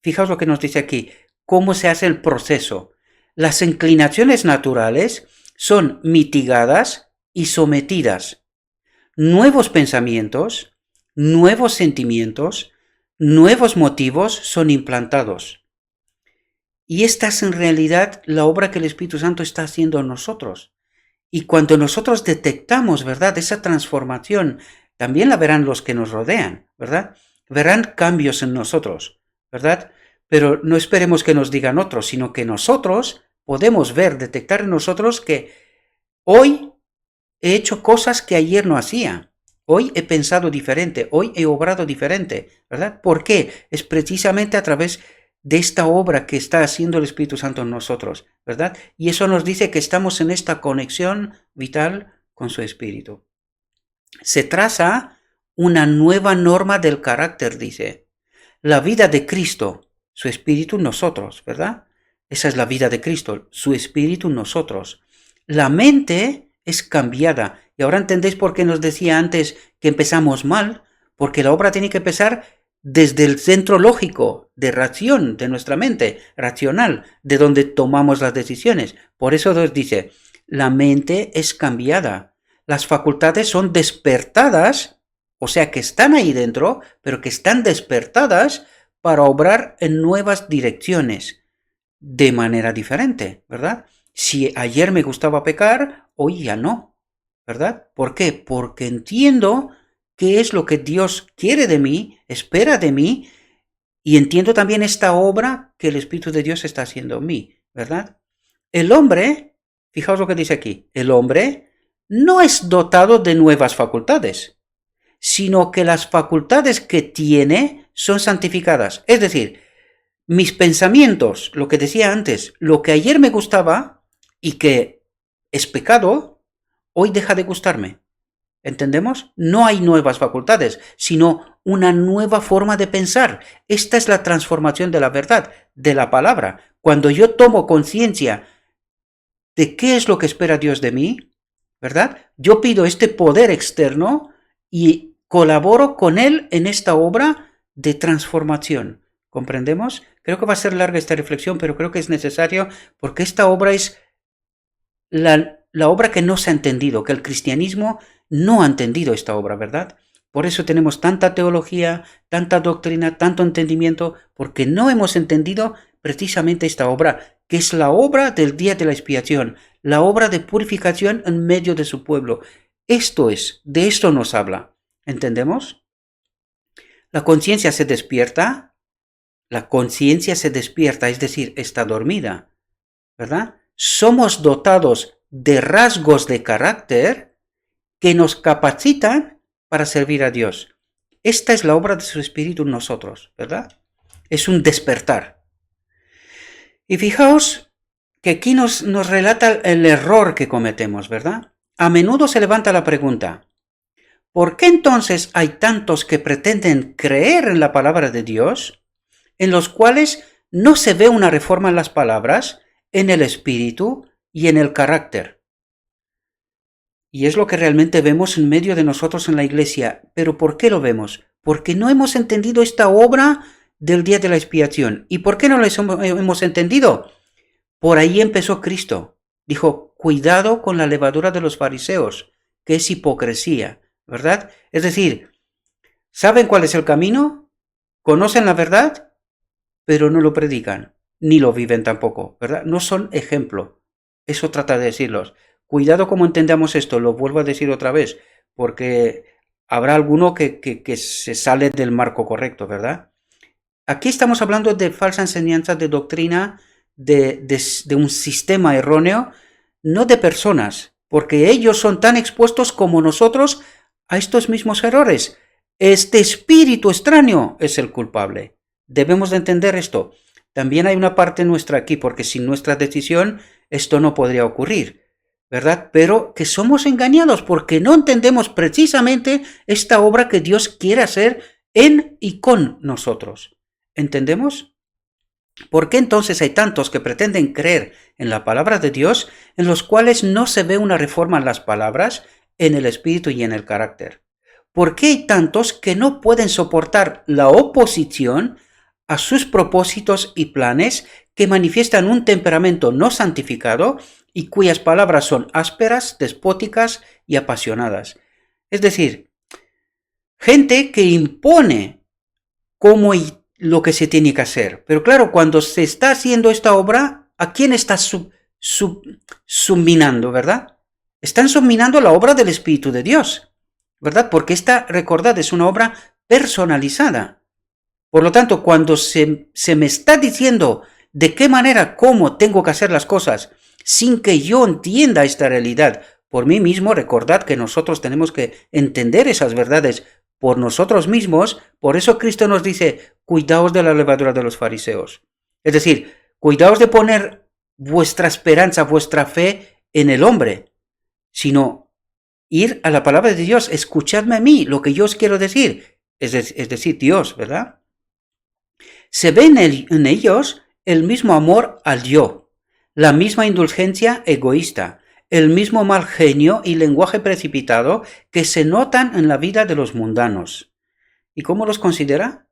Fijaos lo que nos dice aquí, cómo se hace el proceso. Las inclinaciones naturales son mitigadas y sometidas. Nuevos pensamientos, nuevos sentimientos, nuevos motivos son implantados. Y esta es en realidad la obra que el Espíritu Santo está haciendo en nosotros. Y cuando nosotros detectamos, ¿verdad?, esa transformación, también la verán los que nos rodean, ¿verdad? Verán cambios en nosotros, ¿verdad? Pero no esperemos que nos digan otros, sino que nosotros podemos ver, detectar en nosotros que hoy he hecho cosas que ayer no hacía. Hoy he pensado diferente, hoy he obrado diferente, ¿verdad? ¿Por qué? Es precisamente a través de esta obra que está haciendo el Espíritu Santo en nosotros, ¿verdad? Y eso nos dice que estamos en esta conexión vital con su Espíritu. Se traza una nueva norma del carácter, dice. La vida de Cristo, su Espíritu en nosotros, ¿verdad? Esa es la vida de Cristo, su Espíritu en nosotros. La mente es cambiada. Y ahora entendéis por qué nos decía antes que empezamos mal, porque la obra tiene que empezar desde el centro lógico, de ración, de nuestra mente, racional, de donde tomamos las decisiones. Por eso nos dice, la mente es cambiada. Las facultades son despertadas, o sea que están ahí dentro, pero que están despertadas para obrar en nuevas direcciones, de manera diferente, ¿verdad? Si ayer me gustaba pecar, hoy ya no, ¿verdad? ¿Por qué? Porque entiendo qué es lo que Dios quiere de mí, espera de mí, y entiendo también esta obra que el Espíritu de Dios está haciendo en mí, ¿verdad? El hombre, fijaos lo que dice aquí, el hombre no es dotado de nuevas facultades, sino que las facultades que tiene son santificadas. Es decir, mis pensamientos, lo que decía antes, lo que ayer me gustaba y que es pecado, hoy deja de gustarme. ¿Entendemos? No hay nuevas facultades, sino una nueva forma de pensar. Esta es la transformación de la verdad, de la palabra. Cuando yo tomo conciencia de qué es lo que espera Dios de mí, ¿verdad? Yo pido este poder externo y colaboro con Él en esta obra de transformación. ¿Comprendemos? Creo que va a ser larga esta reflexión, pero creo que es necesario porque esta obra es la obra que no se ha entendido, que el cristianismo no ha entendido esta obra, ¿verdad? Por eso tenemos tanta teología, tanta doctrina, tanto entendimiento, porque no hemos entendido precisamente esta obra, que es la obra del día de la expiación, la obra de purificación en medio de su pueblo. Esto es, de esto nos habla. ¿Entendemos? La conciencia se despierta La conciencia se despierta, es decir, está dormida, ¿verdad? Somos dotados de rasgos de carácter que nos capacitan para servir a Dios. Esta es la obra de su Espíritu en nosotros, ¿verdad? Es un despertar. Y fijaos que aquí nos relata el error que cometemos, ¿verdad? A menudo se levanta la pregunta, ¿por qué entonces hay tantos que pretenden creer en la palabra de Dios, en los cuales no se ve una reforma en las palabras, en el espíritu y en el carácter? Y es lo que realmente vemos en medio de nosotros en la iglesia. ¿Pero por qué lo vemos? Porque no hemos entendido esta obra del día de la expiación. ¿Y por qué no lo hemos entendido? Por ahí empezó Cristo. Dijo, cuidado con la levadura de los fariseos, que es hipocresía, ¿verdad? Es decir, ¿saben cuál es el camino? ¿Conocen la verdad? Pero no lo predican, ni lo viven tampoco, ¿verdad? No son ejemplo. Eso trata de decirlos. Cuidado como entendamos esto, lo vuelvo a decir otra vez, porque habrá alguno que se sale del marco correcto, ¿verdad? Aquí estamos hablando de falsa enseñanza, de doctrina, de un sistema erróneo, no de personas, porque ellos son tan expuestos como nosotros a estos mismos errores. Este espíritu extraño es el culpable. Debemos de entender esto. También hay una parte nuestra aquí, porque sin nuestra decisión esto no podría ocurrir, ¿verdad? Pero que somos engañados porque no entendemos precisamente esta obra que Dios quiere hacer en y con nosotros. ¿Entendemos? ¿Por qué entonces hay tantos que pretenden creer en la palabra de Dios, en los cuales no se ve una reforma en las palabras, en el espíritu y en el carácter? ¿Por qué hay tantos que no pueden soportar la oposición a sus propósitos y planes, que manifiestan un temperamento no santificado y cuyas palabras son ásperas, despóticas y apasionadas? Es decir, gente que impone cómo y lo que se tiene que hacer. Pero claro, cuando se está haciendo esta obra, ¿a quién está subminando, verdad? Están subminando la obra del Espíritu de Dios, ¿verdad? Porque esta, recordad, es una obra personalizada. Por lo tanto, cuando se me está diciendo de qué manera, cómo tengo que hacer las cosas, sin que yo entienda esta realidad por mí mismo, recordad que nosotros tenemos que entender esas verdades por nosotros mismos. Por eso Cristo nos dice, cuidaos de la levadura de los fariseos. Es decir, cuidaos de poner vuestra esperanza, vuestra fe en el hombre, sino ir a la palabra de Dios, escuchadme a mí, lo que yo os quiero decir, es decir, Dios, ¿verdad? Se ve en ellos el mismo amor al yo, la misma indulgencia egoísta, el mismo mal genio y lenguaje precipitado que se notan en la vida de los mundanos. ¿Y cómo los considera?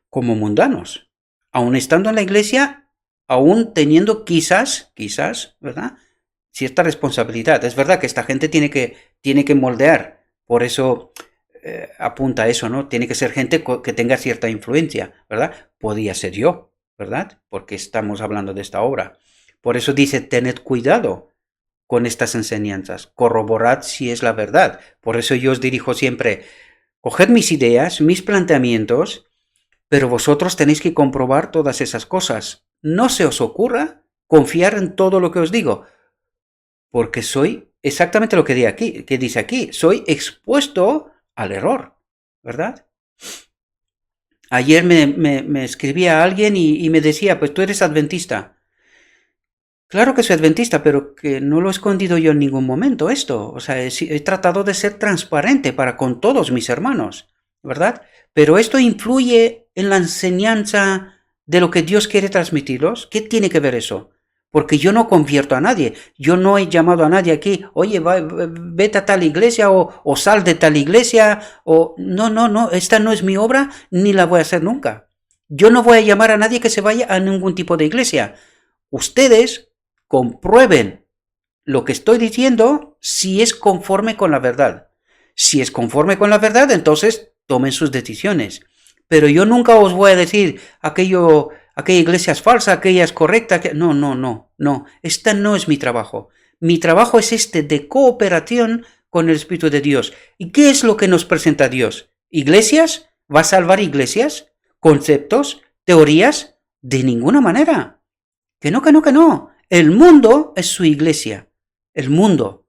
Como mundanos. Aun estando en la iglesia, aún teniendo quizás, ¿verdad?, cierta responsabilidad. Es verdad que esta gente tiene que moldear, por eso apunta a eso, ¿no? Tiene que ser gente que tenga cierta influencia, ¿verdad? Podía ser yo, ¿verdad? Porque estamos hablando de esta obra. Por eso dice, tened cuidado con estas enseñanzas, corroborad si es la verdad. Por eso yo os dirijo siempre, coged mis ideas, mis planteamientos, pero vosotros tenéis que comprobar todas esas cosas. No se os ocurra confiar en todo lo que os digo, porque soy exactamente lo que dice aquí, soy expuesto al error, ¿verdad? Ayer me escribía alguien y me decía, pues tú eres adventista. Claro que soy adventista, pero que no lo he escondido yo en ningún momento esto. O sea, he tratado de ser transparente para con todos mis hermanos, ¿verdad? Pero esto influye en la enseñanza de lo que Dios quiere transmitiros. ¿Qué tiene que ver eso? Porque yo no convierto a nadie. Yo no he llamado a nadie aquí, oye, vete a tal iglesia o sal de tal iglesia. No, esta no es mi obra ni la voy a hacer nunca. Yo no voy a llamar a nadie que se vaya a ningún tipo de iglesia. Ustedes comprueben lo que estoy diciendo si es conforme con la verdad. Si es conforme con la verdad, entonces tomen sus decisiones. Pero yo nunca os voy a decir aquella iglesia es falsa, aquella es correcta. No. Esta no es mi trabajo. Mi trabajo es este de cooperación con el Espíritu de Dios. ¿Y qué es lo que nos presenta Dios? ¿Iglesias? ¿Va a salvar iglesias? conceptos, teorías, de ninguna manera. Que no, que no, que no. El mundo es su iglesia. El mundo.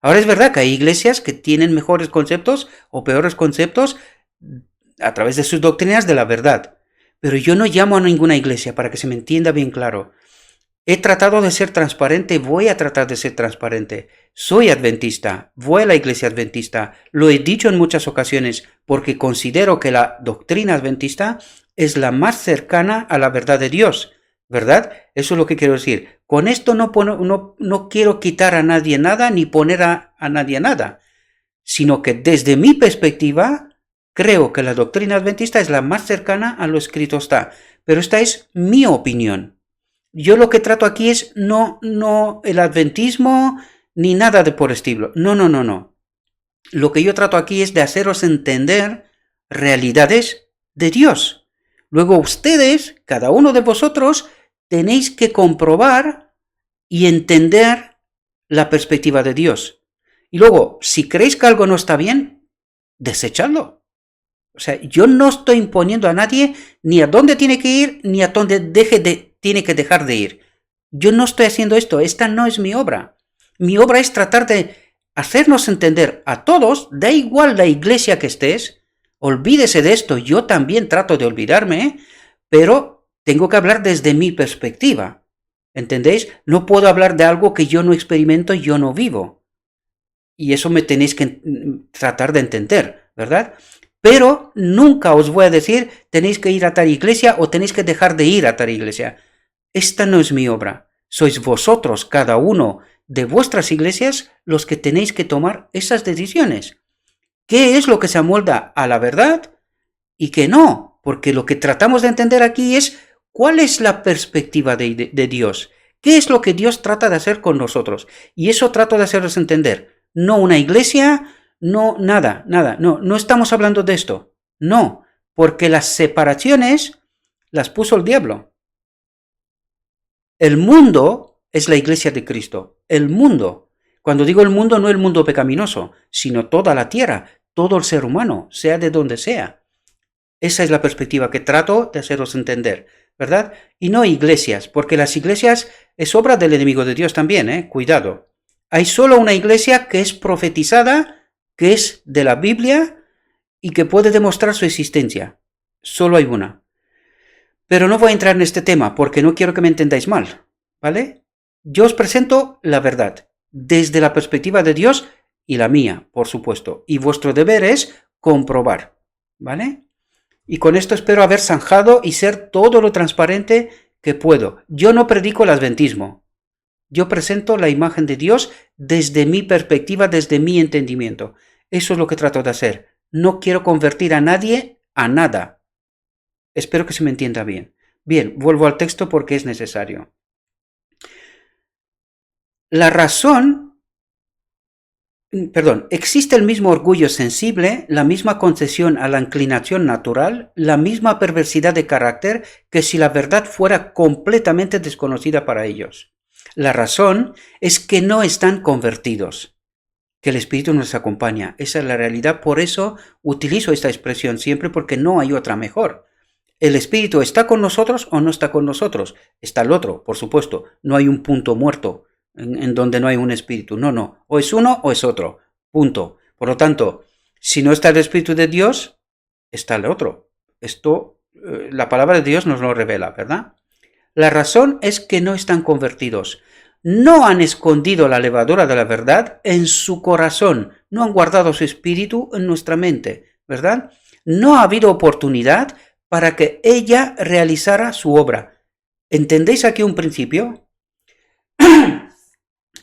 Ahora es verdad que hay iglesias que tienen mejores conceptos o peores conceptos a través de sus doctrinas de la verdad. Pero yo no llamo a ninguna iglesia, para que se me entienda bien claro. He tratado de ser transparente, voy a tratar de ser transparente. Soy adventista, voy a la iglesia adventista. Lo he dicho en muchas ocasiones porque considero que la doctrina adventista es la más cercana a la verdad de Dios, ¿verdad? Eso es lo que quiero decir. Con esto no quiero quitar a nadie nada ni poner a nadie nada, sino que desde mi perspectiva creo que la doctrina adventista es la más cercana a lo escrito está. Pero esta es mi opinión. Yo lo que trato aquí es no el adventismo ni nada de por estilo. No. Lo que yo trato aquí es de haceros entender realidades de Dios. Luego ustedes, cada uno de vosotros, tenéis que comprobar y entender la perspectiva de Dios. Y luego, si creéis que algo no está bien, desechadlo. O sea, yo no estoy imponiendo a nadie ni a dónde tiene que ir, ni a dónde tiene que dejar de ir. Yo no estoy haciendo esto, esta no es mi obra. Mi obra es tratar de hacernos entender a todos, da igual la iglesia que estés, olvídese de esto, yo también trato de olvidarme, pero tengo que hablar desde mi perspectiva. ¿Entendéis? No puedo hablar de algo que yo no experimento, yo no vivo. Y eso me tenéis que tratar de entender, ¿verdad? Pero nunca os voy a decir tenéis que ir a tal iglesia o tenéis que dejar de ir a tal iglesia. Esta no es mi obra. Sois vosotros, cada uno de vuestras iglesias, los que tenéis que tomar esas decisiones. ¿Qué es lo que se amolda a la verdad y qué no? Porque lo que tratamos de entender aquí es cuál es la perspectiva de Dios. ¿Qué es lo que Dios trata de hacer con nosotros? Y eso trato de haceros entender. No una iglesia, no nada. No estamos hablando de esto. No, porque las separaciones las puso el diablo. El mundo es la iglesia de Cristo. El mundo. Cuando digo el mundo, no el mundo pecaminoso, sino toda la tierra, todo el ser humano, sea de donde sea. Esa es la perspectiva que trato de haceros entender, ¿verdad? Y no iglesias, porque las iglesias es obra del enemigo de Dios también, cuidado. Hay solo una iglesia que es profetizada, que es de la Biblia y que puede demostrar su existencia. Solo hay una. Pero no voy a entrar en este tema porque no quiero que me entendáis mal, ¿vale? Yo os presento la verdad, desde la perspectiva de Dios y la mía, por supuesto. Y vuestro deber es comprobar, ¿vale? Y con esto espero haber zanjado y ser todo lo transparente que puedo. Yo no predico el adventismo. Yo presento la imagen de Dios desde mi perspectiva, desde mi entendimiento. Eso es lo que trato de hacer. No quiero convertir a nadie a nada. Espero que se me entienda bien. Bien, vuelvo al texto porque es necesario. Existe el mismo orgullo sensible, la misma concesión a la inclinación natural, la misma perversidad de carácter que si la verdad fuera completamente desconocida para ellos. La razón es que no están convertidos, que el Espíritu nos acompaña. Esa es la realidad, por eso utilizo esta expresión siempre porque no hay otra mejor. ¿El Espíritu está con nosotros o no está con nosotros? Está el otro, por supuesto. No hay un punto muerto en donde no hay un Espíritu. No. O es uno o es otro. Punto. Por lo tanto, si no está el Espíritu de Dios, está el otro. Esto, la palabra de Dios nos lo revela, ¿verdad? La razón es que no están convertidos. No han escondido la levadura de la verdad en su corazón. No han guardado su espíritu en nuestra mente, ¿verdad? No ha habido oportunidad para que ella realizara su obra. ¿Entendéis aquí un principio?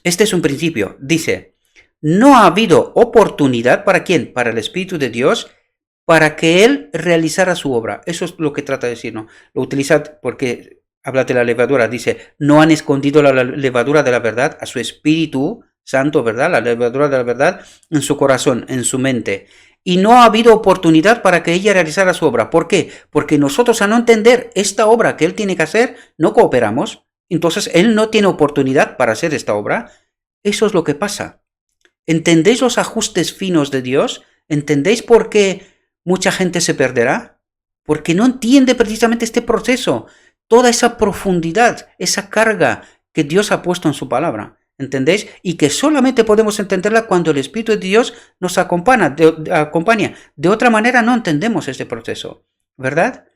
Este es un principio. Dice, no ha habido oportunidad ¿para quién? Para el Espíritu de Dios, para que Él realizara su obra. Eso es lo que trata de decir, ¿no? Lo utiliza porque habla de la levadura. Dice, no han escondido la levadura de la verdad a su Espíritu Santo, ¿verdad? La levadura de la verdad en su corazón, en su mente. Y no ha habido oportunidad para que ella realizara su obra. ¿Por qué? Porque nosotros, a no entender esta obra que Él tiene que hacer, no cooperamos. Entonces, Él no tiene oportunidad para hacer esta obra. Eso es lo que pasa. ¿Entendéis los ajustes finos de Dios? ¿Entendéis por qué mucha gente se perderá? porque no entiende precisamente este proceso, toda esa profundidad, esa carga que Dios ha puesto en su palabra, ¿entendéis? Y que solamente podemos entenderla cuando el Espíritu de Dios nos acompaña. De otra manera no entendemos este proceso, ¿verdad?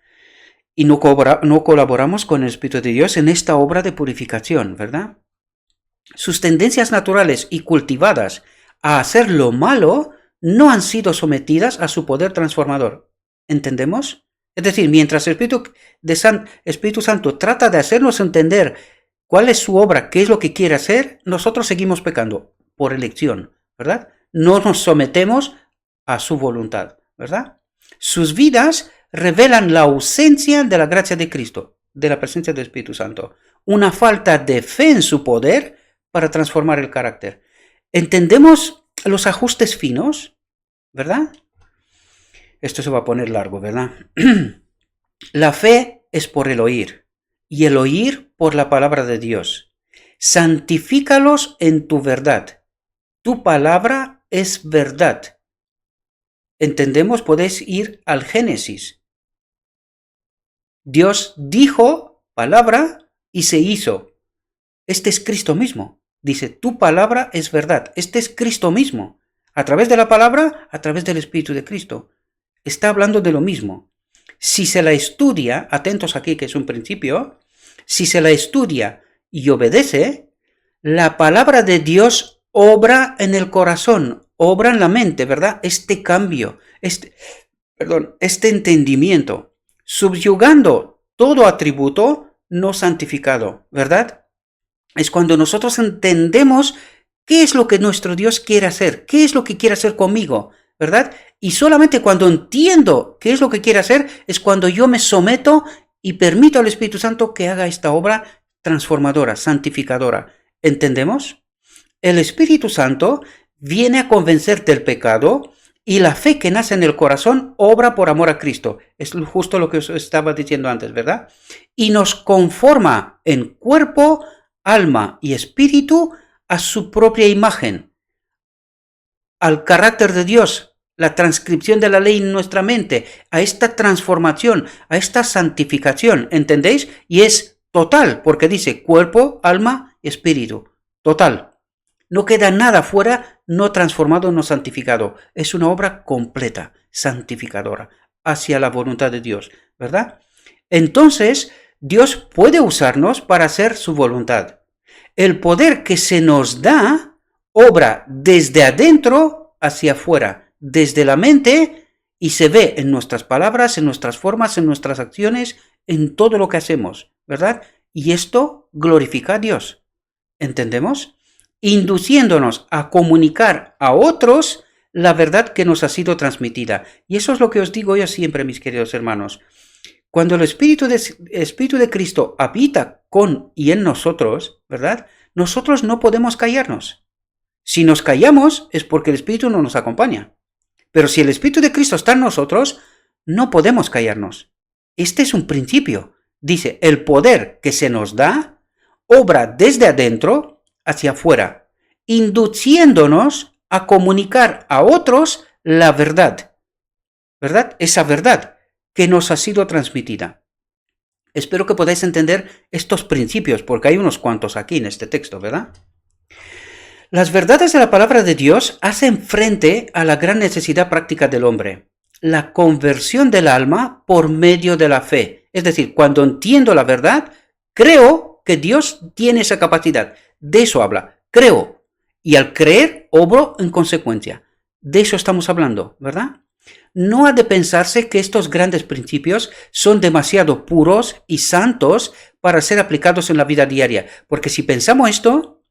Y no colaboramos con el Espíritu de Dios en esta obra de purificación, ¿verdad? Sus tendencias naturales y cultivadas a hacer lo malo no han sido sometidas a su poder transformador. ¿Entendemos? Es decir, mientras el Espíritu Santo trata de hacernos entender cuál es su obra, qué es lo que quiere hacer, nosotros seguimos pecando por elección, ¿verdad? No nos sometemos a su voluntad, ¿verdad? Sus vidas revelan la ausencia de la gracia de Cristo, de la presencia del Espíritu Santo, una falta de fe en su poder para transformar el carácter. ¿Entendemos los ajustes finos? ¿Verdad? Esto se va a poner largo, ¿verdad? La fe es por el oír, y el oír por la palabra de Dios. Santifícalos en tu verdad. Tu palabra es verdad. ¿Entendemos? Podéis ir al Génesis. Dios dijo palabra y se hizo. Este es Cristo mismo. Dice, tu palabra es verdad. Este es Cristo mismo. A través de la palabra, a través del Espíritu de Cristo. Está hablando de lo mismo. Si se la estudia, atentos aquí que es un principio, si se la estudia y obedece, la palabra de Dios obra en el corazón, obra en la mente, ¿verdad? Este cambio, este entendimiento, subyugando todo atributo no santificado, ¿verdad? Es cuando nosotros entendemos qué es lo que nuestro Dios quiere hacer, qué es lo que quiere hacer conmigo, ¿verdad? Y solamente cuando entiendo qué es lo que quiere hacer es cuando yo me someto y permito al Espíritu Santo que haga esta obra transformadora, santificadora. ¿Entendemos? El Espíritu Santo viene a convencer del pecado y la fe que nace en el corazón obra por amor a Cristo. Es justo lo que os estaba diciendo antes, ¿verdad? Y nos conforma en cuerpo, alma y espíritu a su propia imagen, al carácter de Dios, la transcripción de la ley en nuestra mente, a esta transformación, a esta santificación, ¿entendéis? Y es total, porque dice cuerpo, alma y espíritu, total. No queda nada fuera, no transformado, no santificado. Es una obra completa, santificadora, hacia la voluntad de Dios, ¿verdad? Entonces, Dios puede usarnos para hacer su voluntad. El poder que se nos da obra desde adentro hacia afuera, desde la mente, y se ve en nuestras palabras, en nuestras formas, en nuestras acciones, en todo lo que hacemos, ¿verdad? Y esto glorifica a Dios. ¿Entendemos? Induciéndonos a comunicar a otros la verdad que nos ha sido transmitida. Y eso es lo que os digo yo siempre, mis queridos hermanos. Cuando el Espíritu de Cristo habita con y en nosotros, ¿verdad? Nosotros no podemos callarnos. Si nos callamos es porque el Espíritu no nos acompaña. Pero si el Espíritu de Cristo está en nosotros, no podemos callarnos. Este es un principio. Dice, el poder que se nos da obra desde adentro hacia afuera, induciéndonos a comunicar a otros la verdad. ¿Verdad? Esa verdad que nos ha sido transmitida. Espero que podáis entender estos principios, porque hay unos cuantos aquí en este texto, ¿verdad? Las verdades de la palabra de Dios hacen frente a la gran necesidad práctica del hombre, la conversión del alma por medio de la fe. Es decir, cuando entiendo la verdad, creo que Dios tiene esa capacidad. De eso habla, creo. Y al creer, obro en consecuencia. De eso estamos hablando, ¿verdad? No ha de pensarse que estos grandes principios son demasiado puros y santos para ser aplicados en la vida diaria. Porque si pensamos esto,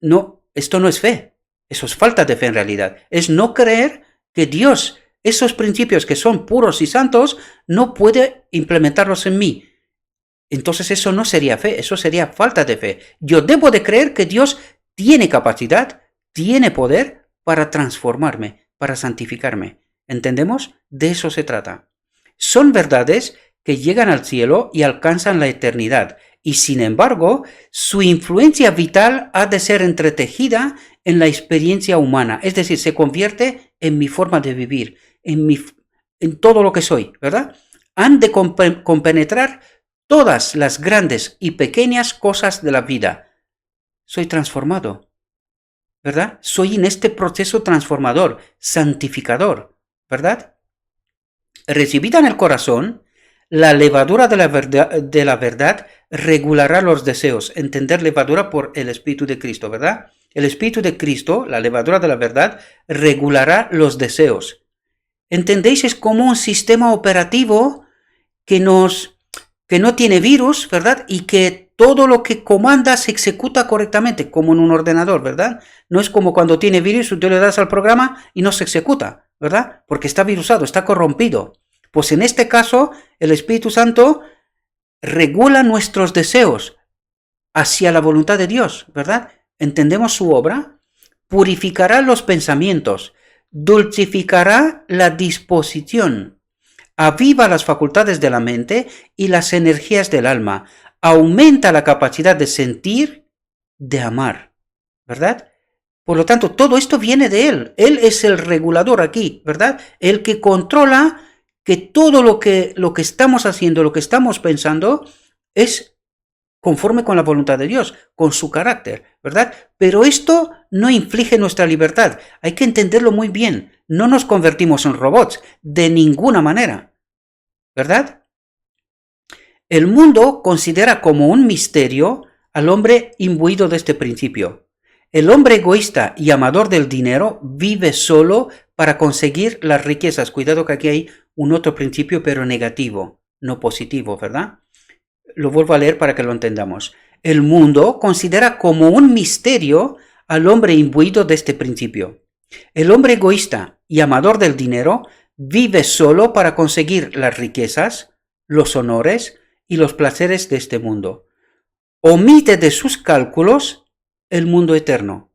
no, esto no es fe. Eso es falta de fe en realidad. Es no creer que Dios, esos principios que son puros y santos, no puede implementarlos en mí. Entonces eso no sería fe, eso sería falta de fe. Yo debo de creer que Dios tiene capacidad, tiene poder para transformarme, para santificarme. ¿Entendemos? De eso se trata. Son verdades que llegan al cielo y alcanzan la eternidad. Y sin embargo, su influencia vital ha de ser entretejida en la experiencia humana. Es decir, se convierte en mi forma de vivir, en en todo lo que soy, ¿verdad? Han de compenetrar todas las grandes y pequeñas cosas de la vida. Soy transformado, ¿verdad? Soy en este proceso transformador, santificador, ¿verdad? Recibida en el corazón, la levadura de la verdad regulará los deseos. Entender levadura por el Espíritu de Cristo, ¿verdad? El Espíritu de Cristo, la levadura de la verdad, regulará los deseos. ¿Entendéis? Es como un sistema operativo que no tiene virus, ¿verdad? Y que todo lo que comanda se ejecuta correctamente, como en un ordenador, ¿verdad? No es como cuando tiene virus, tú le das al programa y no se ejecuta, ¿verdad? Porque está virusado, está corrompido. Pues en este caso, el Espíritu Santo regula nuestros deseos hacia la voluntad de Dios, ¿verdad? ¿Entendemos su obra? Purificará los pensamientos, dulcificará la disposición, aviva las facultades de la mente y las energías del alma, aumenta la capacidad de sentir, de amar, ¿verdad? Por lo tanto, todo esto viene de Él. Él es el regulador aquí, ¿verdad? El que controla que todo lo que estamos haciendo, lo que estamos pensando, es conforme con la voluntad de Dios, con su carácter, ¿verdad? Pero esto no inflige nuestra libertad. Hay que entenderlo muy bien. No nos convertimos en robots, de ninguna manera, ¿verdad? El mundo considera como un misterio al hombre imbuido de este principio. El hombre egoísta y amador del dinero vive solo para conseguir las riquezas. Cuidado que aquí hay un otro principio, pero negativo, no positivo, ¿verdad? Lo vuelvo a leer para que lo entendamos. El mundo considera como un misterio al hombre imbuido de este principio. El hombre egoísta y amador del dinero vive solo para conseguir las riquezas, los honores y los placeres de este mundo. Omite de sus cálculos el mundo eterno.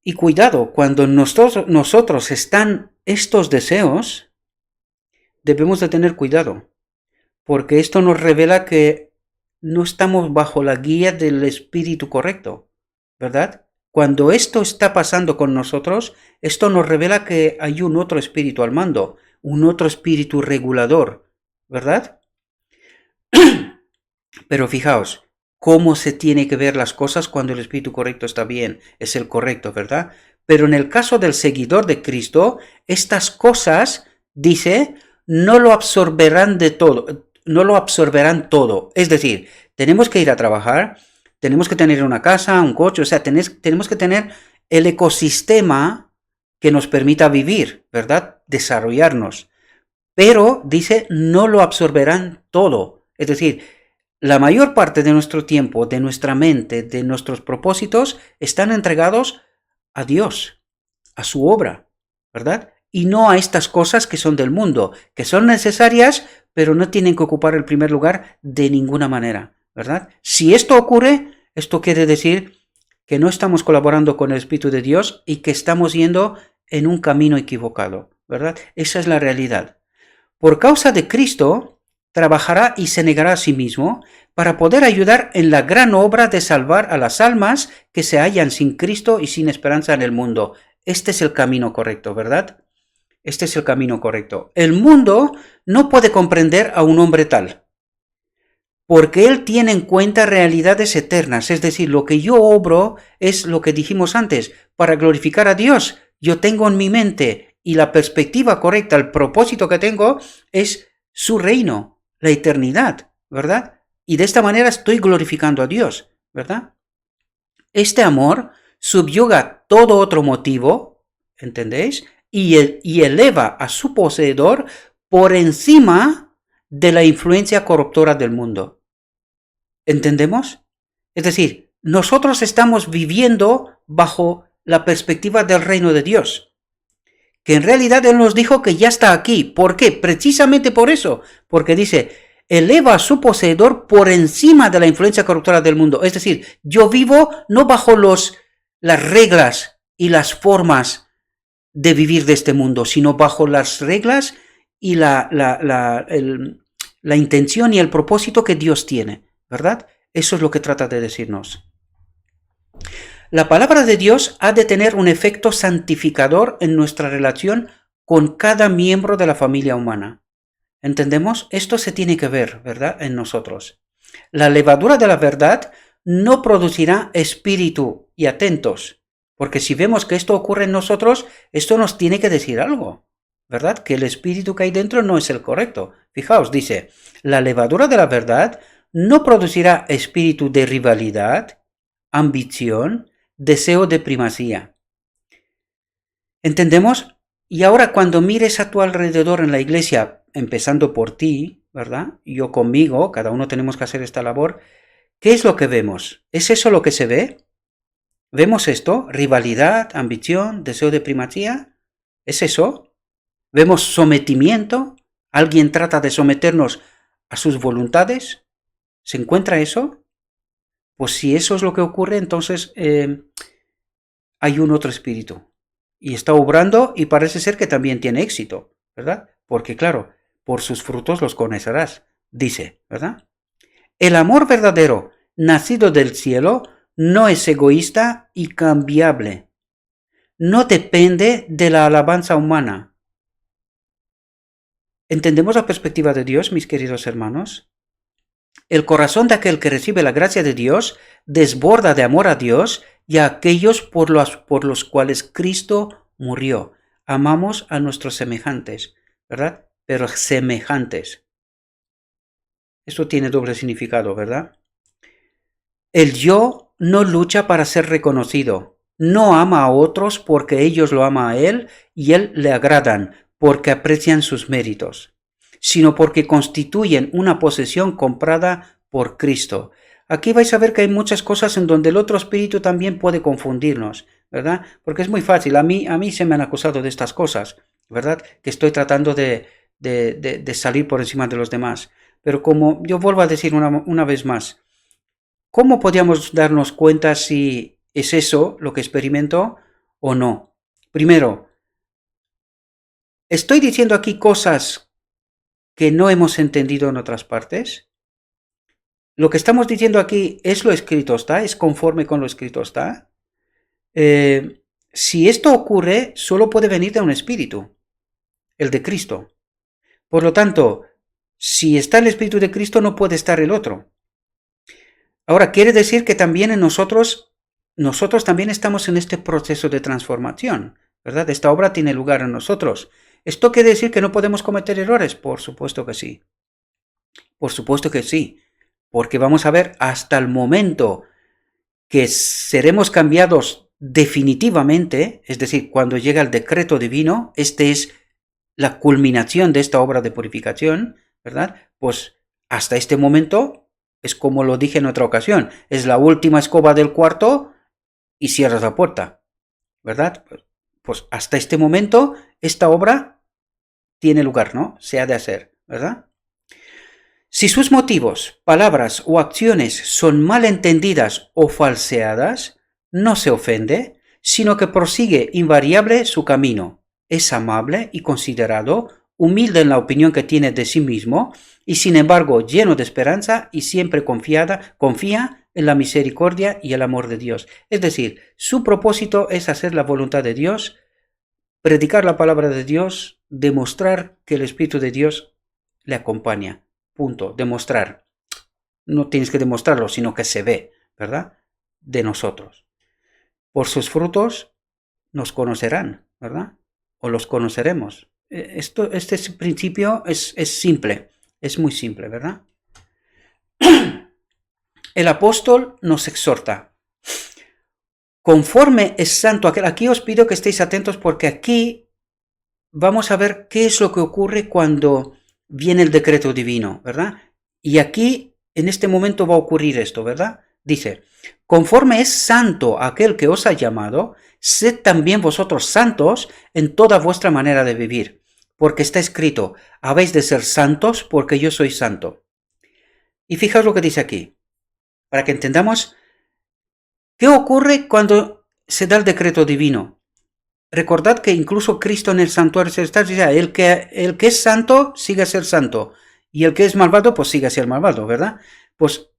Y cuidado, cuando en nosotros están estos deseos, debemos de tener cuidado, porque esto nos revela que no estamos bajo la guía del espíritu correcto, ¿verdad? Cuando esto está pasando con nosotros, esto nos revela que hay un otro espíritu al mando, un otro espíritu regulador, ¿verdad? Pero fijaos, cómo se tiene que ver las cosas cuando el espíritu correcto está bien, es el correcto, ¿verdad? Pero en el caso del seguidor de Cristo, estas cosas, dice, no lo absorberán de todo, no lo absorberán todo. Es decir, tenemos que ir a trabajar, tenemos que tener una casa, un coche, o sea, tenemos que tener el ecosistema que nos permita vivir, ¿verdad? Desarrollarnos. Pero, dice, no lo absorberán todo. Es decir, la mayor parte de nuestro tiempo, de nuestra mente, de nuestros propósitos, están entregados a Dios, a su obra, ¿verdad? Y no a estas cosas que son del mundo, que son necesarias, pero no tienen que ocupar el primer lugar de ninguna manera, ¿verdad? Si esto ocurre, esto quiere decir que no estamos colaborando con el Espíritu de Dios y que estamos yendo en un camino equivocado, ¿verdad? Esa es la realidad. Por causa de Cristo, trabajará y se negará a sí mismo para poder ayudar en la gran obra de salvar a las almas que se hallan sin Cristo y sin esperanza en el mundo. Este es el camino correcto, ¿verdad? Este es el camino correcto. El mundo no puede comprender a un hombre tal, porque él tiene en cuenta realidades eternas, es decir, lo que yo obro es lo que dijimos antes, para glorificar a Dios. Yo tengo en mi mente y la perspectiva correcta, el propósito que tengo es su reino, la eternidad, ¿verdad? Y de esta manera estoy glorificando a Dios, ¿verdad? Este amor subyuga todo otro motivo, ¿entendéis? Y eleva a su poseedor por encima de la influencia corruptora del mundo. ¿Entendemos? Es decir, nosotros estamos viviendo bajo la perspectiva del reino de Dios, que en realidad Él nos dijo que ya está aquí. ¿Por qué? Precisamente por eso, porque dice, eleva a su poseedor por encima de la influencia corruptora del mundo. Es decir, yo vivo no bajo las reglas y las formas de vivir de este mundo, sino bajo las reglas y la intención y el propósito que Dios tiene, ¿verdad? Eso es lo que trata de decirnos. La palabra de Dios ha de tener un efecto santificador en nuestra relación con cada miembro de la familia humana. ¿Entendemos? Esto se tiene que ver, ¿verdad?, en nosotros. La levadura de la verdad no producirá espíritu, y atentos, porque si vemos que esto ocurre en nosotros, esto nos tiene que decir algo, ¿verdad? Que el espíritu que hay dentro no es el correcto. Fijaos, dice, la levadura de la verdad no producirá espíritu de rivalidad, ambición, deseo de primacía. ¿Entendemos? Y ahora cuando mires a tu alrededor en la iglesia, empezando por ti, ¿verdad? Yo conmigo, cada uno tenemos que hacer esta labor. ¿Qué es lo que vemos? ¿Es eso lo que se ve? ¿Vemos esto? ¿Rivalidad, ambición, deseo de primacía? ¿Es eso? ¿Vemos sometimiento? ¿Alguien trata de someternos a sus voluntades? ¿Se encuentra eso? Pues si eso es lo que ocurre, entonces hay un otro espíritu. Y está obrando y parece ser que también tiene éxito, ¿verdad? Porque claro, por sus frutos los conocerás, dice, ¿verdad? El amor verdadero, nacido del cielo, no es egoísta y cambiable. No depende de la alabanza humana. ¿Entendemos la perspectiva de Dios, mis queridos hermanos? El corazón de aquel que recibe la gracia de Dios desborda de amor a Dios y a aquellos por los cuales Cristo murió. Amamos a nuestros semejantes, ¿verdad? Pero semejantes. Esto tiene doble significado, ¿verdad? El yo no lucha para ser reconocido. No ama a otros porque ellos lo aman a él y él le agradan, porque aprecian sus méritos, sino porque constituyen una posesión comprada por Cristo. Aquí vais a ver que hay muchas cosas en donde el otro espíritu también puede confundirnos, ¿verdad? Porque es muy fácil, a mí se me han acusado de estas cosas, ¿verdad? Que estoy tratando de salir por encima de los demás. Pero como yo vuelvo a decir una vez más, ¿cómo podríamos darnos cuenta si es eso lo que experimento o no? Primero, ¿estoy diciendo aquí cosas que no hemos entendido en otras partes? ¿Lo que estamos diciendo aquí es lo escrito está? ¿Es conforme con lo escrito está? Si esto ocurre, solo puede venir de un espíritu, el de Cristo. Por lo tanto, si está el espíritu de Cristo, no puede estar el otro. Ahora, quiere decir que también en nosotros también estamos en este proceso de transformación, ¿verdad? Esta obra tiene lugar en nosotros. ¿Esto quiere decir que no podemos cometer errores? Por supuesto que sí. Por supuesto que sí. Porque vamos a ver, hasta el momento que seremos cambiados definitivamente, es decir, cuando llega el decreto divino, este es la culminación de esta obra de purificación, ¿verdad? Pues hasta este momento es como lo dije en otra ocasión, es la última escoba del cuarto y cierras la puerta, ¿verdad? Pues hasta este momento esta obra tiene lugar, ¿no? Se ha de hacer, ¿verdad? Si sus motivos, palabras o acciones son mal entendidas o falseadas, no se ofende, sino que prosigue invariable su camino. Es amable y considerado, humilde en la opinión que tiene de sí mismo, y sin embargo lleno de esperanza y siempre confía en la misericordia y el amor de Dios. Es decir, su propósito es hacer la voluntad de Dios, predicar la palabra de Dios, demostrar que el Espíritu de Dios le acompaña. Punto. Demostrar. No tienes que demostrarlo, sino que se ve, ¿verdad? De nosotros. Por sus frutos nos conocerán, ¿verdad? O los conoceremos. Este principio es simple, es muy simple, ¿verdad? El apóstol nos exhorta. Conforme es santo aquel. Aquí os pido que estéis atentos porque aquí vamos a ver qué es lo que ocurre cuando viene el decreto divino, ¿verdad? Y aquí, en este momento va a ocurrir esto, ¿verdad? Dice, conforme es santo aquel que os ha llamado, sed también vosotros santos en toda vuestra manera de vivir, porque está escrito, habéis de ser santos porque yo soy santo. Y fijaos lo que dice aquí, para que entendamos qué ocurre cuando se da el decreto divino. Recordad que incluso Cristo en el santuario celestial dice, el que es santo, sigue a ser santo, y el que es malvado, pues sigue a ser malvado, ¿verdad? Pues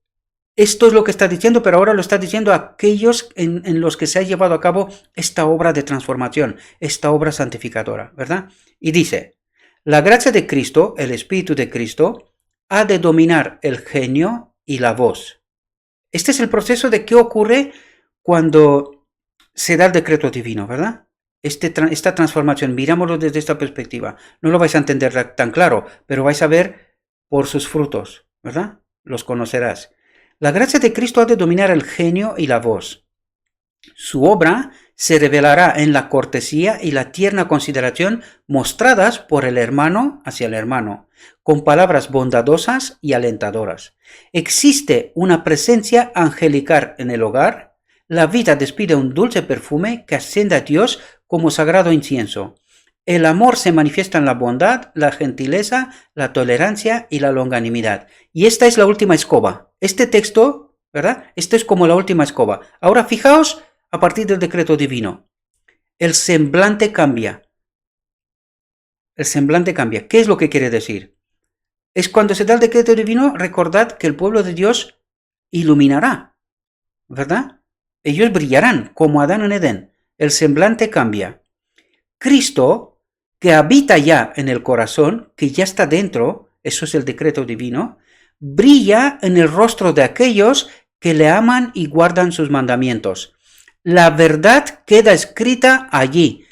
Esto es lo que está diciendo, pero ahora lo está diciendo a aquellos en los que se ha llevado a cabo esta obra de transformación, esta obra santificadora, ¿verdad? Y dice, la gracia de Cristo, el Espíritu de Cristo, ha de dominar el genio y la voz. Este es el proceso de qué ocurre cuando se da el decreto divino, ¿verdad? Esta transformación, mirámoslo desde esta perspectiva. No lo vais a entender tan claro, pero vais a ver por sus frutos, ¿verdad? Los conocerás. La gracia de Cristo ha de dominar el genio y la voz. Su obra se revelará en la cortesía y la tierna consideración mostradas por el hermano hacia el hermano, con palabras bondadosas y alentadoras. Existe una presencia angelical en el hogar. La vida despide un dulce perfume que asciende a Dios como sagrado incienso. El amor se manifiesta en la bondad, la gentileza, la tolerancia y la longanimidad. Y esta es la última escoba. Este texto, ¿verdad? Esto es como la última escoba. Ahora fijaos a partir del decreto divino. El semblante cambia. El semblante cambia. ¿Qué es lo que quiere decir? Es cuando se da el decreto divino, recordad que el pueblo de Dios iluminará, ¿verdad? Ellos brillarán como Adán en Edén. El semblante cambia. Cristo, que habita ya en el corazón, que ya está dentro, eso es el decreto divino, brilla en el rostro de aquellos que le aman y guardan sus mandamientos. La verdad queda escrita allí.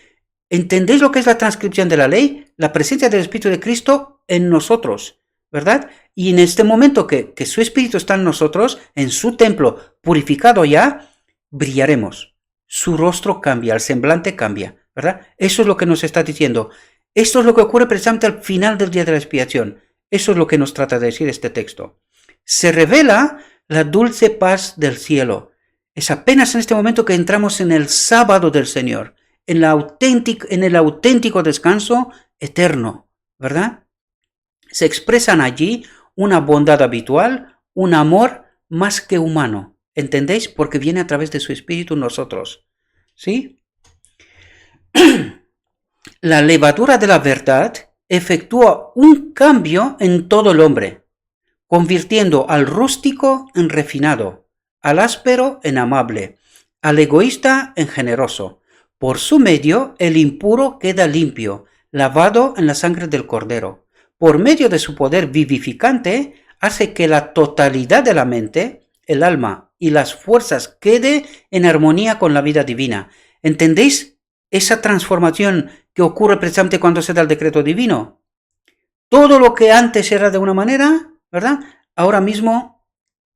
¿Entendéis lo que es la transcripción de la ley? La presencia del Espíritu de Cristo en nosotros, ¿verdad? Y en este momento que su Espíritu está en nosotros, en su templo purificado ya, brillaremos. Su rostro cambia, el semblante cambia, ¿verdad? Eso es lo que nos está diciendo. Esto es lo que ocurre precisamente al final del día de la expiación. Eso es lo que nos trata de decir este texto. Se revela la dulce paz del cielo. Es apenas en este momento que entramos en el sábado del Señor, en el auténtico descanso eterno, ¿verdad? Se expresan allí una bondad habitual, un amor más que humano. ¿Entendéis? Porque viene a través de su Espíritu en nosotros. ¿Sí? La levadura de la verdad efectúa un cambio en todo el hombre, convirtiendo al rústico en refinado, al áspero en amable, al egoísta en generoso. Por su medio, el impuro queda limpio, lavado en la sangre del Cordero. Por medio de su poder vivificante, hace que la totalidad de la mente, el alma y las fuerzas quede en armonía con la vida divina. ¿Entendéis esa transformación que ocurre precisamente cuando se da el decreto divino? Todo lo que antes era de una manera, ¿verdad? Ahora mismo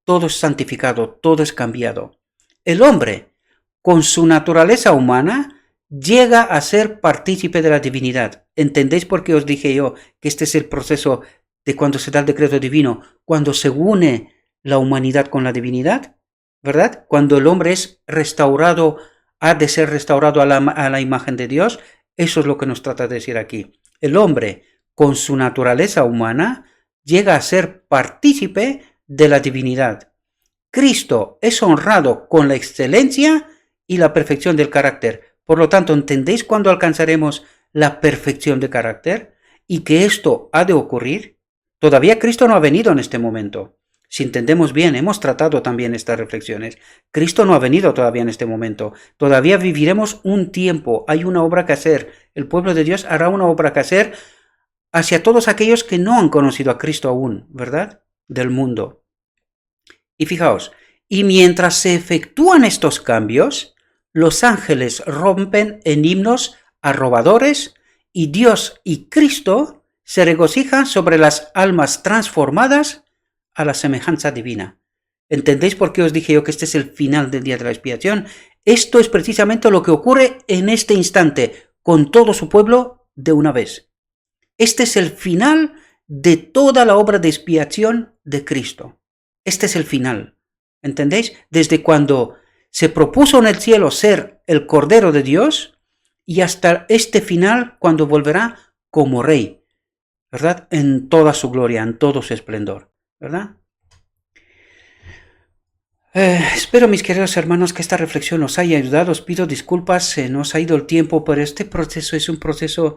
todo es santificado, todo es cambiado. El hombre, con su naturaleza humana, llega a ser partícipe de la divinidad. ¿Entendéis por qué os dije yo que este es el proceso de cuando se da el decreto divino? Cuando se une la humanidad con la divinidad, ¿verdad? Cuando el hombre es restaurado, ha de ser restaurado a la imagen de Dios. Eso es lo que nos trata de decir aquí. El hombre, con su naturaleza humana, llega a ser partícipe de la divinidad. Cristo es honrado con la excelencia y la perfección del carácter. Por lo tanto, ¿entendéis cuándo alcanzaremos la perfección de carácter? Y que esto ha de ocurrir. Todavía Cristo no ha venido en este momento. Si entendemos bien, hemos tratado también estas reflexiones. Cristo no ha venido todavía en este momento. Todavía viviremos un tiempo. Hay una obra que hacer. El pueblo de Dios hará una obra que hacer hacia todos aquellos que no han conocido a Cristo aún, ¿verdad? Del mundo. Y fijaos, y mientras se efectúan estos cambios, los ángeles rompen en himnos arrobadores y Dios y Cristo se regocijan sobre las almas transformadas a la semejanza divina. ¿Entendéis por qué os dije yo que este es el final del día de la expiación? Esto es precisamente lo que ocurre en este instante con todo su pueblo de una vez. Este es el final de toda la obra de expiación de Cristo. Este es el final. ¿Entendéis? Desde cuando se propuso en el cielo ser el Cordero de Dios y hasta este final cuando volverá como Rey, ¿verdad? En toda su gloria, en todo su esplendor, ¿verdad? Espero, mis queridos hermanos, que esta reflexión os haya ayudado. Os pido disculpas, se nos ha ido el tiempo, pero este proceso es un proceso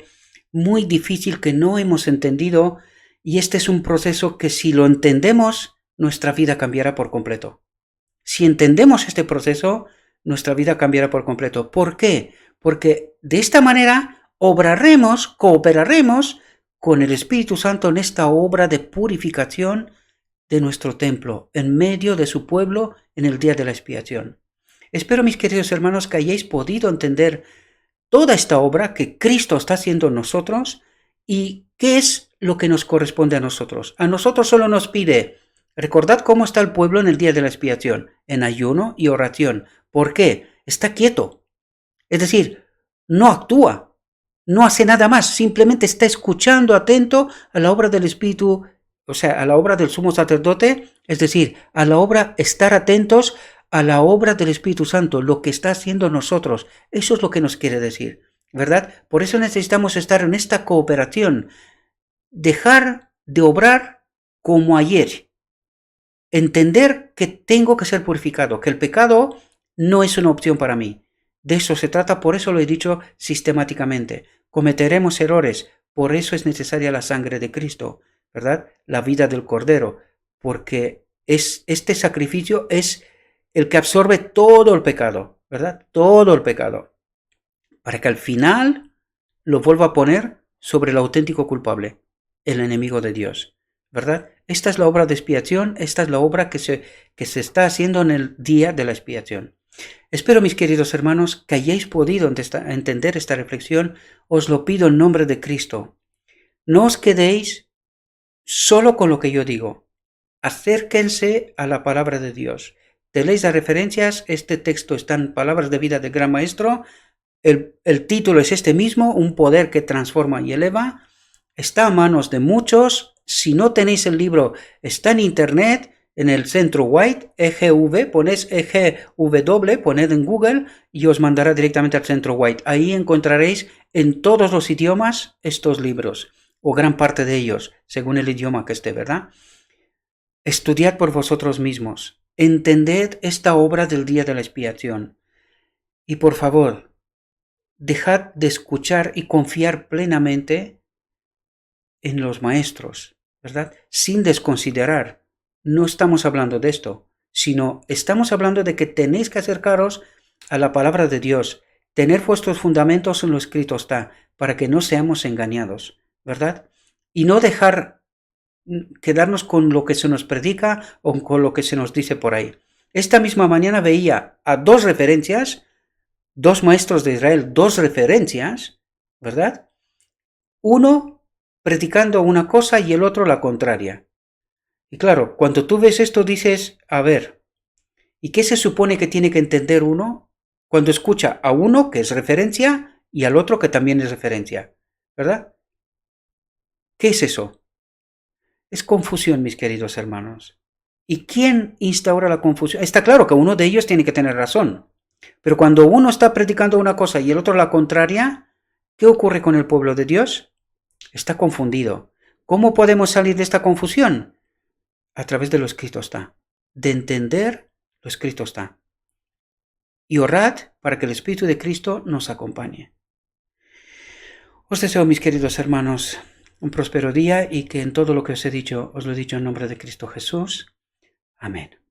muy difícil que no hemos entendido y este es un proceso que si lo entendemos, nuestra vida cambiará por completo. Si entendemos este proceso, nuestra vida cambiará por completo. ¿Por qué? Porque de esta manera obraremos, cooperaremos con el Espíritu Santo en esta obra de purificación de nuestro templo, en medio de su pueblo en el día de la expiación. Espero, mis queridos hermanos, que hayáis podido entender toda esta obra que Cristo está haciendo en nosotros y qué es lo que nos corresponde a nosotros. A nosotros solo nos pide, recordad cómo está el pueblo en el día de la expiación, en ayuno y oración. ¿Por qué? Está quieto. Es decir, no actúa, no hace nada más, simplemente está escuchando atento a la obra del Espíritu, o sea, a la obra del sumo sacerdote, es decir, a la obra, estar atentos a la obra del Espíritu Santo, lo que está haciendo nosotros. Eso es lo que nos quiere decir, ¿verdad? Por eso necesitamos estar en esta cooperación, dejar de obrar como ayer, entender que tengo que ser purificado, que el pecado no es una opción para mí. De eso se trata, por eso lo he dicho sistemáticamente. Cometeremos errores, por eso es necesaria la sangre de Cristo, ¿verdad? La vida del Cordero, porque este sacrificio es el que absorbe todo el pecado, ¿verdad? Todo el pecado, para que al final lo vuelva a poner sobre el auténtico culpable, el enemigo de Dios, ¿verdad? Esta es la obra de expiación, esta es la obra que se está haciendo en el día de la expiación. Espero, mis queridos hermanos, que hayáis podido entender esta reflexión. Os lo pido en nombre de Cristo. No os quedéis solo con lo que yo digo. Acérquense a la palabra de Dios. Tenéis las referencias, este texto está en Palabras de Vida del Gran Maestro. El título es este mismo, Un poder que transforma y eleva. Está a manos de muchos. Si no tenéis el libro, está en internet, en el Centro White, EGV, ponéis EGW, poned en Google y os mandará directamente al Centro White. Ahí encontraréis en todos los idiomas estos libros, o gran parte de ellos, según el idioma que esté, ¿verdad? Estudiad por vosotros mismos, entended esta obra del día de la expiación y por favor, dejad de escuchar y confiar plenamente en los maestros, ¿verdad? Sin desconsiderar. No estamos hablando de esto, sino estamos hablando de que tenéis que acercaros a la palabra de Dios, tener vuestros fundamentos en lo escrito está, para que no seamos engañados, ¿verdad? Y no dejar quedarnos con lo que se nos predica o con lo que se nos dice por ahí. Esta misma mañana veía a dos referencias, dos maestros de Israel, dos referencias, ¿verdad? Uno predicando una cosa y el otro la contraria. Y claro, cuando tú ves esto dices, a ver, ¿y qué se supone que tiene que entender uno cuando escucha a uno que es referencia y al otro que también es referencia? ¿Verdad? ¿Qué es eso? Es confusión, mis queridos hermanos. ¿Y quién instaura la confusión? Está claro que uno de ellos tiene que tener razón. Pero cuando uno está predicando una cosa y el otro la contraria, ¿qué ocurre con el pueblo de Dios? Está confundido. ¿Cómo podemos salir de esta confusión? A través de lo escrito está. De entender lo escrito está. Y orad para que el Espíritu de Cristo nos acompañe. Os deseo, mis queridos hermanos, un próspero día y que en todo lo que os he dicho, os lo he dicho en nombre de Cristo Jesús. Amén.